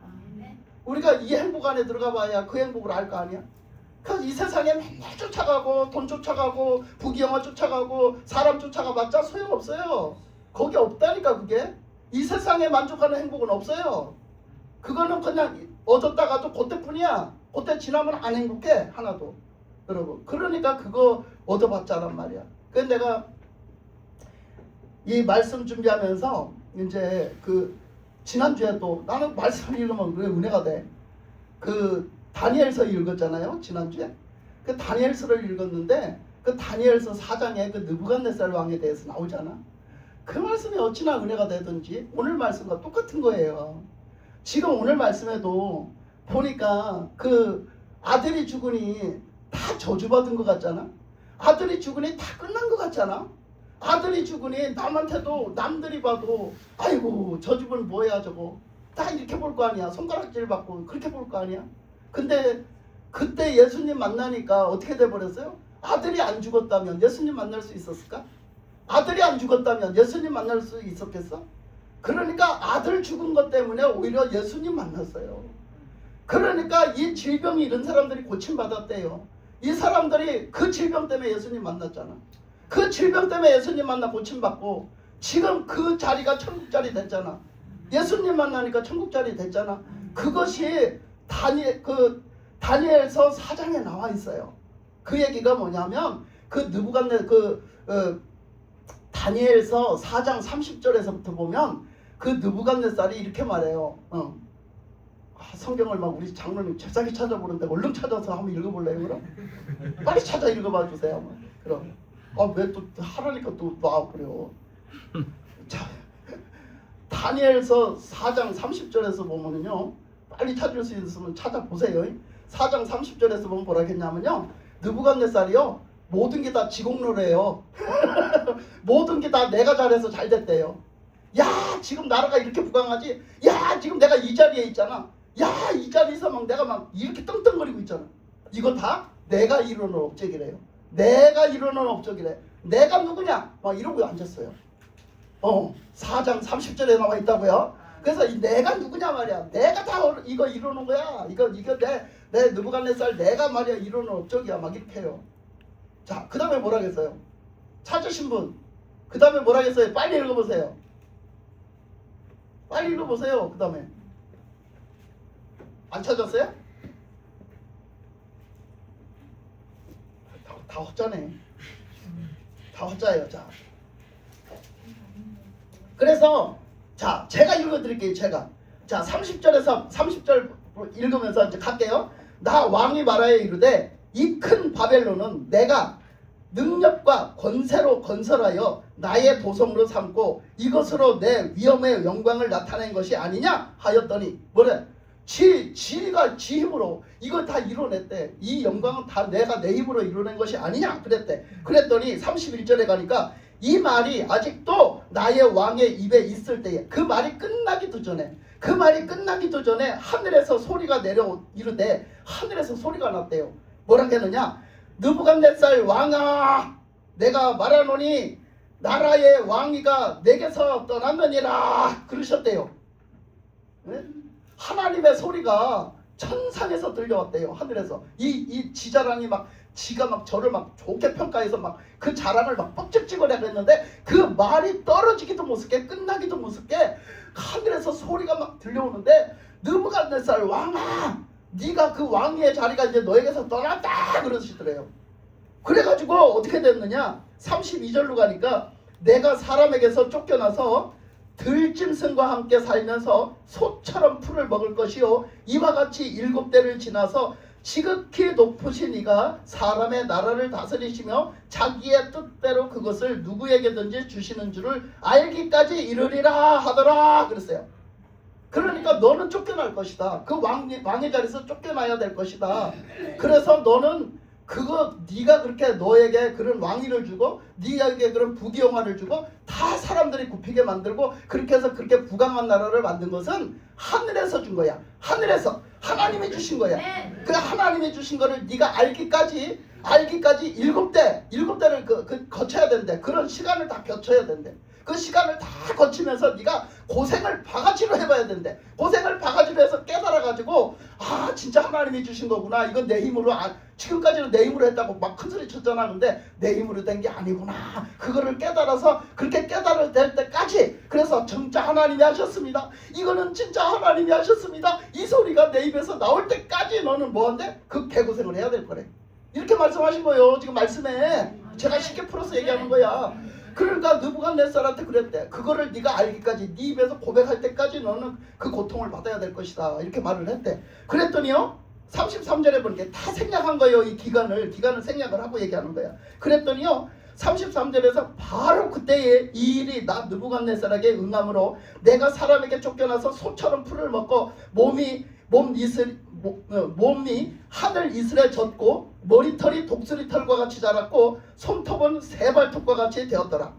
[SPEAKER 1] 우리가 이 행복 안에 들어가 봐야 그 행복을 알 거 아니야? 그 이 세상에 맨날 쫓아가고 돈 쫓아가고 부귀영화 쫓아가고 사람 쫓아가봤자 소용없어요. 거기 없다니까. 그게 이 세상에 만족하는 행복은 없어요. 그거는 그냥 얻었다가도 그때뿐이야. 그때 지나면 안 행복해 하나도. 여러분 그러니까 그거 얻어봤자란 말이야. 그래서 내가 이 말씀 준비하면서 이제 그 지난주에 또 나는 말씀을 읽으면 왜 은혜가 돼. 그 다니엘서 읽었잖아요 지난주에. 그 다니엘서를 읽었는데 그 다니엘서 4장에 그 느부갓네살 왕에 대해서 나오잖아. 그 말씀이 어찌나 은혜가 되든지 오늘 말씀과 똑같은 거예요. 지금 오늘 말씀에도 보니까 그 아들이 죽으니 다 저주받은 것 같잖아. 아들이 죽으니 다 끝난 것 같잖아. 아들이 죽으니 남한테도 남들이 봐도 아이고 저 집은 뭐야 저거 다 이렇게 볼 거 아니야. 손가락질 받고 그렇게 볼 거 아니야. 근데 그때 예수님 만나니까 어떻게 돼버렸어요? 아들이 안 죽었다면 예수님 만날 수 있었을까? 아들이 안 죽었다면 예수님 만날 수 있었겠어? 그러니까 아들 죽은 것 때문에 오히려 예수님 만났어요. 그러니까 이 질병이 이런 사람들이 고침받았대요. 이 사람들이 그 질병 때문에 예수님 만났잖아. 그 질병 때문에 예수님 만나 고침받고 지금 그 자리가 천국 자리 됐잖아. 예수님 만나니까 천국 자리 됐잖아. 그것이 다니엘서 4장에 나와 있어요. 그 얘기가 뭐냐면 그 다니엘서 4장 30절에서부터 보면 그 느부갓네살이 이렇게 말해요. 성경을 막 우리 장로님 잽싸게 찾아보는데 얼른 찾아서 한번 읽어볼래요? 그럼? 빨리 찾아 읽어봐 주세요. 그럼 왜 또 하라니까 또 그래요. 자, 다니엘서 4장 30절에서 보면은요, 빨리 찾을 수 있으면 찾아보세요. 4장 30절에서 보면 뭐라 했냐면요, 느부갓네살이요 모든 게 다 지공로래요. 모든 게 다 내가 잘해서 잘 됐대요. 야 지금 나라가 이렇게 부강하지. 야 지금 내가 이 자리에 있잖아. 야 이 자리에서 막 내가 막 이렇게 떵떵거리고 있잖아. 이거 다 내가 이루는 업적이래요. 내가 이루는 업적이래. 내가 누구냐 막 이러고 앉았어요. 4장 30절에 나와 있다고요. 그래서 이 내가 누구냐 말이야. 내가 다 이거 이루는 거야. 이거 내 느부갓네살 내가 말이야 이루는 업적이야. 막 이렇게 해요. 자, 그 다음에 뭐라 했어요? 찾으신 분, 그 다음에 뭐라 했어요? 빨리 읽어보세요. 빨리 읽어보세요. 그 다음에 안 찾았어요? 다 헛자네. 다 헛자예요. 자, 그래서 자 제가 읽어드릴게요. 제가 자 30절 읽으면서 이제 갈게요. 나 왕이 말하여 이르되 이 큰 바벨론은 내가 능력과 권세로 건설하여 나의 도성으로 삼고 이것으로 내 위엄의 영광을 나타낸 것이 아니냐 하였더니 뭐래? 지가 지 힘으로 이걸 다 이뤄냈대. 이 영광은 다 내가 내 힘으로 이뤄낸 것이 아니냐 그랬대. 그랬더니 31절에 가니까 이 말이 아직도 나의 왕의 입에 있을 때에 그 말이 끝나기도 전에 하늘에서 소리가 내려 이르되 하늘에서 소리가 났대요. 뭐라 했느냐? 느부갓네살 왕아 내가 말하노니 나라의 왕위가 내게서 떠났느니라 그러셨대요. 네? 하나님의 소리가 천상에서 들려왔대요. 하늘에서 이 지자랑이 막 지가 막 저를 막 좋게 평가해서 막 그 자랑을 막 뻑적 찍어내고 했는데 그 말이 떨어지기도 못하게 끝나기도 못하게 하늘에서 소리가 막 들려오는데 느부갓네살 왕아 네가 그 왕위의 자리가 이제 너에게서 떠났다 그러시더래요. 그래가지고 어떻게 됐느냐 32절로 가니까 내가 사람에게서 쫓겨나서 들짐승과 함께 살면서 소처럼 풀을 먹을 것이요 이와 같이 7대를 지나서 지극히 높으신 이가 사람의 나라를 다스리시며 자기의 뜻대로 그것을 누구에게든지 주시는 줄을 알기까지 이르리라 하더라 그랬어요. 그러니까 너는 쫓겨날 것이다. 그 왕의 자리에서 쫓겨나야 될 것이다. 그래서 너는 그거 네가 그렇게 너에게 그런 왕위를 주고 네에게 그런 부귀영화를 주고 다 사람들이 굽히게 만들고 그렇게 해서 그렇게 부강한 나라를 만든 것은 하늘에서 준 거야. 하늘에서 하나님이 주신 거야. 그 하나님이 주신 거를 네가 알기까지 일곱 대를 거쳐야 된대. 그런 시간을 다 거쳐야 된대. 그 시간을 다 거치면서 네가 고생을 바가지로 해봐야 된대. 고생을 바가지로 해서 깨달아가지고 아 진짜 하나님이 주신 거구나. 이건 내 힘으로 지금까지는 내 힘으로 했다고 막 큰소리 쳤잖아. 근데 내 힘으로 된 게 아니구나. 그거를 깨달아서 그렇게 깨달을 때까지 그래서 진짜 하나님이 하셨습니다. 이거는 진짜 하나님이 하셨습니다. 이 소리가 내 입에서 나올 때까지 너는 뭐한데? 그 개고생을 해야 될 거래. 이렇게 말씀하신 거예요. 지금 말씀에 제가 쉽게 풀어서 얘기하는 거야. 그러니까 느부갓네살한테 그랬대. 그거를 네가 알기까지 네 입에서 고백할 때까지 너는 그 고통을 받아야 될 것이다. 이렇게 말을 했대. 그랬더니요. 33절에 보니까 다 생략한 거예요. 이 기간을 생략을 하고 얘기하는 거야. 그랬더니요. 33절에서 바로 그때에 이 일이 나 느부갓네살에게 응함으로 내가 사람에게 쫓겨나서 소처럼 풀을 먹고 몸이 하늘 이슬에 젖고 머리털이 독수리털과 같이 자랐고 손톱은 새발톱과 같이 되었더라.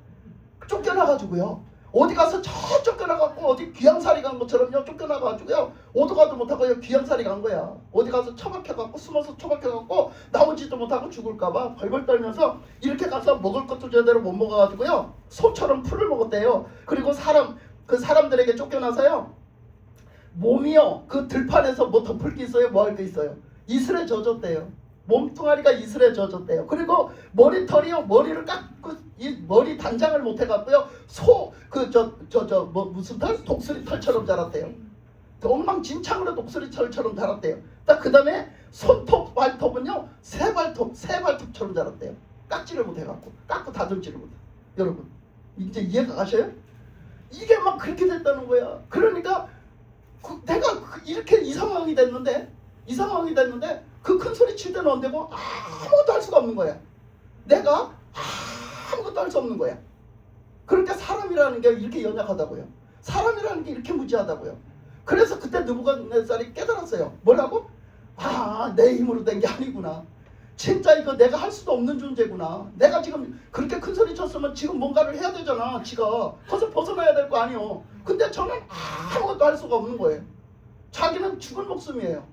[SPEAKER 1] 쫓겨나가지고요. 어디 가서 쫓겨나가고 어디 귀양살이 간 것처럼요. 쫓겨나가지고요. 오도 가도 못하고 귀양살이 간 거야. 어디 가서 처박혀갖고 숨어서 처박혀갖고 나오지도 못하고 죽을까봐 벌벌 떨면서 이렇게 가서 먹을 것도 제대로 못 먹어가지고요. 소처럼 풀을 먹었대요. 그리고 사람들에게 쫓겨나서요. 몸이요. 그 들판에서 뭐 덮을 게 있어요? 뭐 할 게 있어요? 이슬에 젖었대요. 몸뚱아리가 이슬에 젖었대요. 그리고 머리털이요. 머리를 깎고 이 머리 단장을 못 해갖고요. 무슨 털? 독수리 털처럼 자랐대요. 엉망진창으로 독수리 털처럼 자랐대요. 딱 그 다음에 손톱 발톱은요. 새발톱처럼 자랐대요. 깎지를 못 해갖고 깎고 다듬지를 못해. 여러분 이제 이해가 가셔요? 이게 막 그렇게 됐다는 거야. 그러니까 내가 이렇게 이 상황이 됐는데 그 큰 소리 칠 때는 안 되고 아무것도 할 수가 없는 거야. 내가 아무것도 할 수 없는 거야. 그러니까 사람이라는 게 이렇게 연약하다고요. 사람이라는 게 이렇게 무지하다고요. 그래서 그때 느부갓네살이 깨달았어요. 뭐라고? 내 힘으로 된 게 아니구나. 진짜 이거 내가 할 수도 없는 존재구나. 내가 지금 그렇게 큰 소리 쳤으면 지금 뭔가를 해야 되잖아. 지가 거기서 벗어나야 될 거 아니에요. 근데 저는 아무것도 할 수가 없는 거예요. 자기는 죽은 목숨이에요.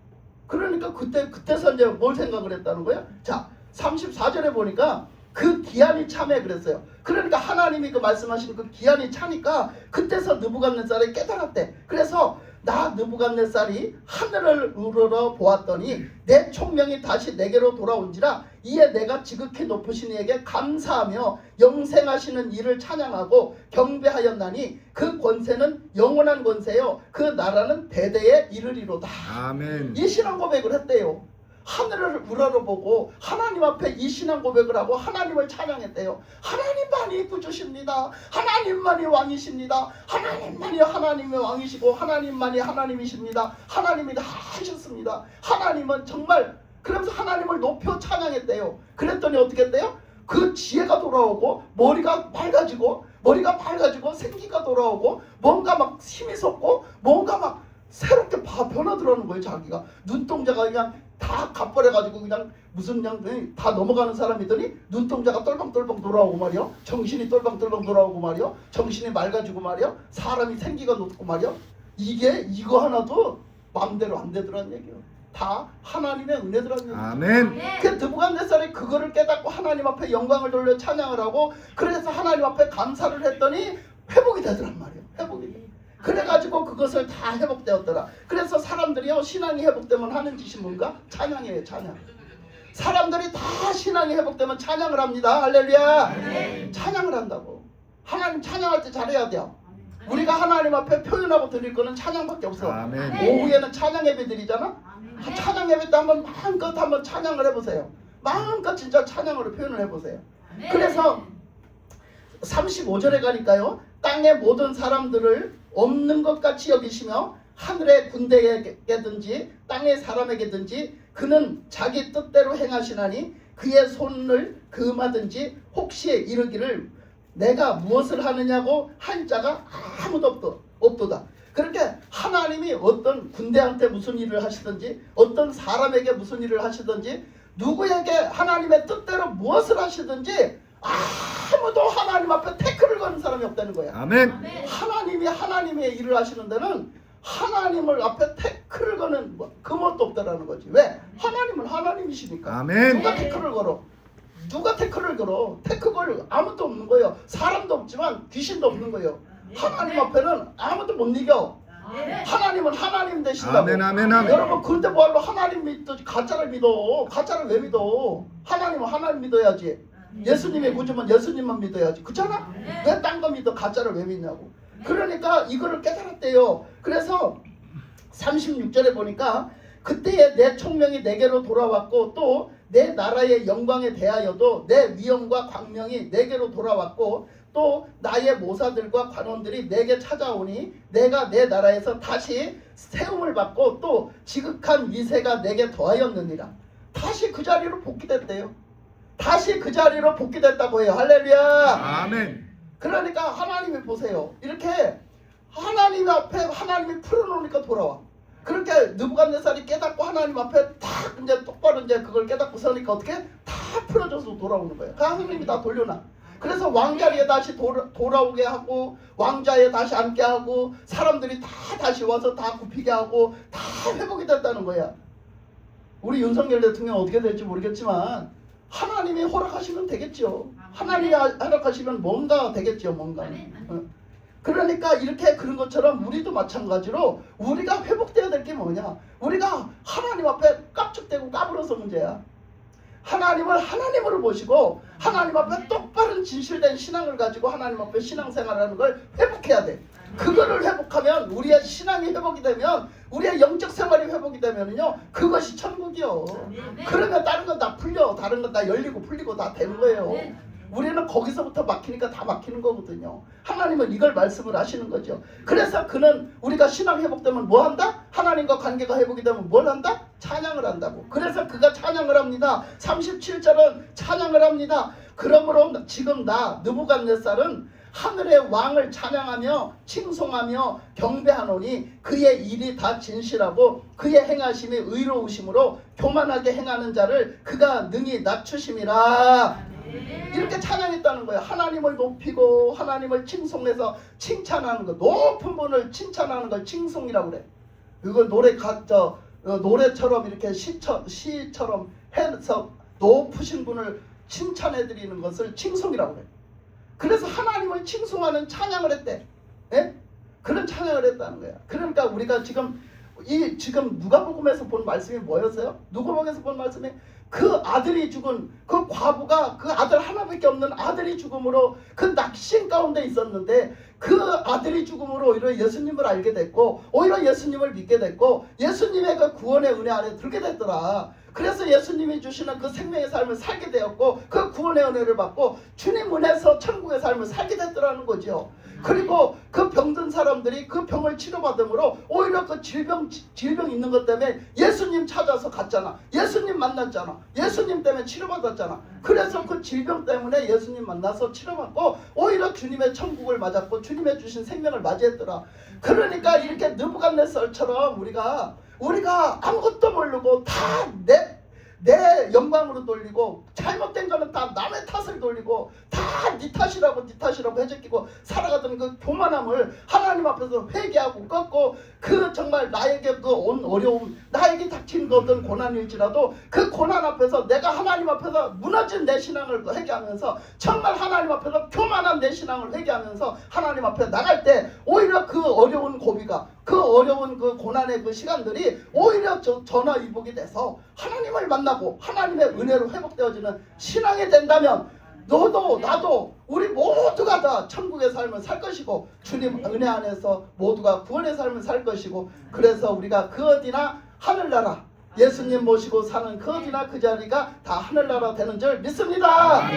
[SPEAKER 1] 그러니까 그때서 이제 뭘 생각을 했다는 거예요? 자, 34절에 보니까 그 기한이 차매 그랬어요. 그러니까 하나님이 그 말씀하신 그 기한이 차니까 그때서 느부갓네살이 깨달았대. 그래서 나 느부갓네살이 하늘을 우러러 보았더니 내 총명이 다시 내게로 돌아온지라 이에 내가 지극히 높으신 이에게 감사하며 영생하시는 이를 찬양하고 경배하였나니 그 권세는 영원한 권세요 그 나라는 대대에 이르리로다.
[SPEAKER 2] 아멘.
[SPEAKER 1] 이 신앙 고백을 했대요. 하늘을 우러러보고 하나님 앞에 이 신앙 고백을 하고 하나님을 찬양했대요. 하나님만이 구주십니다. 하나님만이 왕이십니다. 하나님만이 하나님의 왕이시고 하나님만이 하나님이십니다. 하나님이 다 하셨습니다. 하나님은 정말 그러면서 하나님을 높여 찬양했대요. 그랬더니 어떻게 했대요? 그 지혜가 돌아오고 머리가 밝아지고 생기가 돌아오고 뭔가 막 힘이 솟고 뭔가 막 새롭게 변화들어오는 거예요. 자기가 눈동자가 그냥 다 갓버려가지고 그냥 다 넘어가는 사람이더니 눈동자가 똘방똘방 돌아오고 말이요. 정신이 똘방똘방 돌아오고 말이요. 정신이 맑아지고 말이요. 사람이 생기가 높고 말이요. 이거 하나도 마음대로 안 되더란 얘기예요. 다 하나님의 은혜더란 얘기예요.
[SPEAKER 2] 아멘.
[SPEAKER 1] 그 느부갓네살이 그거를 깨닫고 하나님 앞에 영광을 돌려 찬양을 하고 그래서 하나님 앞에 감사를 했더니 회복이 되더란 말이에요. 회복이 돼. 그래가지고 그것을 다 회복되었더라. 그래서 사람들이요 신앙이 회복되면 하는 짓이 뭔가? 찬양이에요. 찬양. 사람들이 다 신앙이 회복되면 찬양을 합니다. 할렐루야. 찬양을 한다고. 하나님 찬양할 때 잘해야 돼요. 우리가 하나님 앞에 표현하고 드릴 거는 찬양밖에 없어.
[SPEAKER 2] 아멘.
[SPEAKER 1] 오후에는 찬양 예배 드리잖아. 찬양 예배 때 마음껏 한번 찬양을 해보세요. 마음껏 진짜 찬양으로 표현을 해보세요. 그래서 35절에 가니까요. 땅의 모든 사람들을 없는 것 같이 여기시며 하늘의 군대에게든지 땅의 사람에게든지 그는 자기 뜻대로 행하시나니 그의 손을 금하든지 혹시 이르기를 내가 무엇을 하느냐고 한 자가 아무도 없도다. 그렇게 하나님이 어떤 군대한테 무슨 일을 하시든지 어떤 사람에게 무슨 일을 하시든지 누구에게 하나님의 뜻대로 무엇을 하시든지 아무도 하나님 앞에 태클을 거는 사람이 없다는 거야.
[SPEAKER 2] 아멘.
[SPEAKER 1] 하나님이 하나님의 일을 하시는 데는 하나님을 앞에 태클을 거는 그것도 없다라는 거지. 왜? 하나님은 하나님이시니까.
[SPEAKER 2] 아멘.
[SPEAKER 1] 누가 태클을 걸어? 누가 태클을 걸어? 태클 걸 아무도 없는 거예요. 사람도 없지만 귀신도 없는 거예요. 하나님 앞에는 아무도 못 이겨. 하나님은 하나님 되신다고.
[SPEAKER 2] 아멘, 아멘, 아멘.
[SPEAKER 1] 여러분 그런데 뭐하러 하나님 믿지 가짜를 믿어? 가짜를 왜 믿어? 하나님은 하나님 믿어야지. 예수님의 구주면 예수님만 믿어야지. 그렇잖아? 왜 딴 거 믿어? 가짜를 왜 믿냐고. 그러니까 이거를 깨달았대요. 그래서 36절에 보니까 그때에 내 총명이 내게로 돌아왔고 또 내 나라의 영광에 대하여도 내 위엄과 광명이 내게로 돌아왔고 또 나의 모사들과 관원들이 내게 찾아오니 내가 내 나라에서 다시 세움을 받고 또 지극한 위세가 내게 더하였느니라. 다시 그 자리로 복귀됐대요. 다시 그 자리로 복귀됐다고 해요. 할렐루야.
[SPEAKER 2] 아멘.
[SPEAKER 1] 그러니까 하나님이 보세요. 이렇게 하나님 앞에 하나님이 풀어놓으니까 돌아와. 그렇게 느부갓네살이 깨닫고 하나님 앞에 딱 이제 똑바로 이제 그걸 깨닫고 서니까 어떻게 다 풀어져서 돌아오는 거예요. 하나님이 다 돌려놔. 그래서 왕자리에 다시 돌아오게 하고 왕자에 다시 앉게 하고 사람들이 다 다시 와서 다 굽히게 하고 다 회복이 됐다는 거야. 우리 윤석열 대통령 어떻게 될지 모르겠지만 하나님이 허락하시면 되겠죠. 하나님이 허락하시면 뭔가 되겠죠. 뭔가. 그러니까 이렇게 그런 것처럼 우리도 마찬가지로 우리가 회복돼야 될 게 뭐냐. 우리가 하나님 앞에 깝죽대고 까불어서 문제야. 하나님을 하나님으로 보시고 하나님 앞에 똑바른 진실된 신앙을 가지고 하나님 앞에 신앙생활하는 걸 회복해야 돼. 그거를 회복하면 우리의 신앙이 회복이 되면 우리의 영적 생활이 회복이 되면요 그것이 천국이요. 그러면 다른 건 다 풀려. 다른 건 다 열리고 풀리고 다 되는 거예요. 우리는 거기서부터 막히니까 다 막히는 거거든요. 하나님은 이걸 말씀을 하시는 거죠. 그래서 그는 우리가 신앙 회복되면 뭐 한다? 하나님과 관계가 회복이 되면 뭘 한다? 찬양을 한다고. 그래서 그가 찬양을 합니다. 37절은 찬양을 합니다. 그러므로 지금 나 느부갓네살은 하늘의 왕을 찬양하며 칭송하며 경배하노니 그의 일이 다 진실하고 그의 행하심이 의로우심으로 교만하게 행하는 자를 그가 능히 낮추심이라. 이렇게 찬양했다는 거예요. 하나님을 높이고 하나님을 칭송해서 칭찬하는 거, 높은 분을 칭찬하는 걸 칭송이라고 그래. 그걸 노래처럼 이렇게 시처럼 해서 높으신 분을 칭찬해드리는 것을 칭송이라고 그래. 그래서 하나님을 칭송하는 찬양을 했대. 예? 그런 찬양을 했다는 거야. 그러니까 우리가 지금 누가복음에서 본 말씀이 뭐였어요? 누가복음에서 본 말씀이 그 아들이 죽은 그 과부가 그 아들 하나밖에 없는 아들이 죽음으로 그 낙심 가운데 있었는데 그 아들이 죽음으로 오히려 예수님을 알게 됐고 오히려 예수님을 믿게 됐고 예수님의 그 구원의 은혜 안에 들게 됐더라. 그래서 예수님이 주시는 그 생명의 삶을 살게 되었고 그 구원의 은혜를 받고 주님 은혜에서 천국의 삶을 살게 됐더라는 거죠. 그리고 그 병든 사람들이 그 병을 치료받음으로 오히려 그 질병 있는 것 때문에 예수님 찾아서 갔잖아. 예수님 만났잖아. 예수님 때문에 치료받았잖아. 그래서 그 질병 때문에 예수님 만나서 치료받고 오히려 주님의 천국을 맞았고 주님의 주신 생명을 맞이했더라. 그러니까 이렇게 느부갓네살처럼 우리가 아무것도 모르고 다 내 영광으로 돌리고 잘못된 거는 다 남의 탓을 돌리고 다 네 탓이라고 해제끼고 살아가던 그 교만함을 하나님 앞에서 회개하고 꺾고 그 정말 나에게 그 온 어려움 나에게 닥친 어떤 고난일지라도 그 고난 앞에서 내가 하나님 앞에서 무너진 내 신앙을 회개하면서 정말 하나님 앞에서 교만한 내 신앙을 회개하면서 하나님 앞에 나갈 때 오히려 그 어려운 고비가 그 어려운 그 고난의 그 시간들이 오히려 전화위복이 돼서 하나님을 만나고 하나님의 은혜로 회복되어지는 신앙이 된다면 너도 나도 우리 모두가 다 천국의 삶을 살 것이고 주님 은혜 안에서 모두가 구원의 삶을 살 것이고 그래서 우리가 그 어디나 하늘나라 예수님 모시고 사는 그 어디나 그 자리가 다 하늘나라 되는 줄 믿습니다.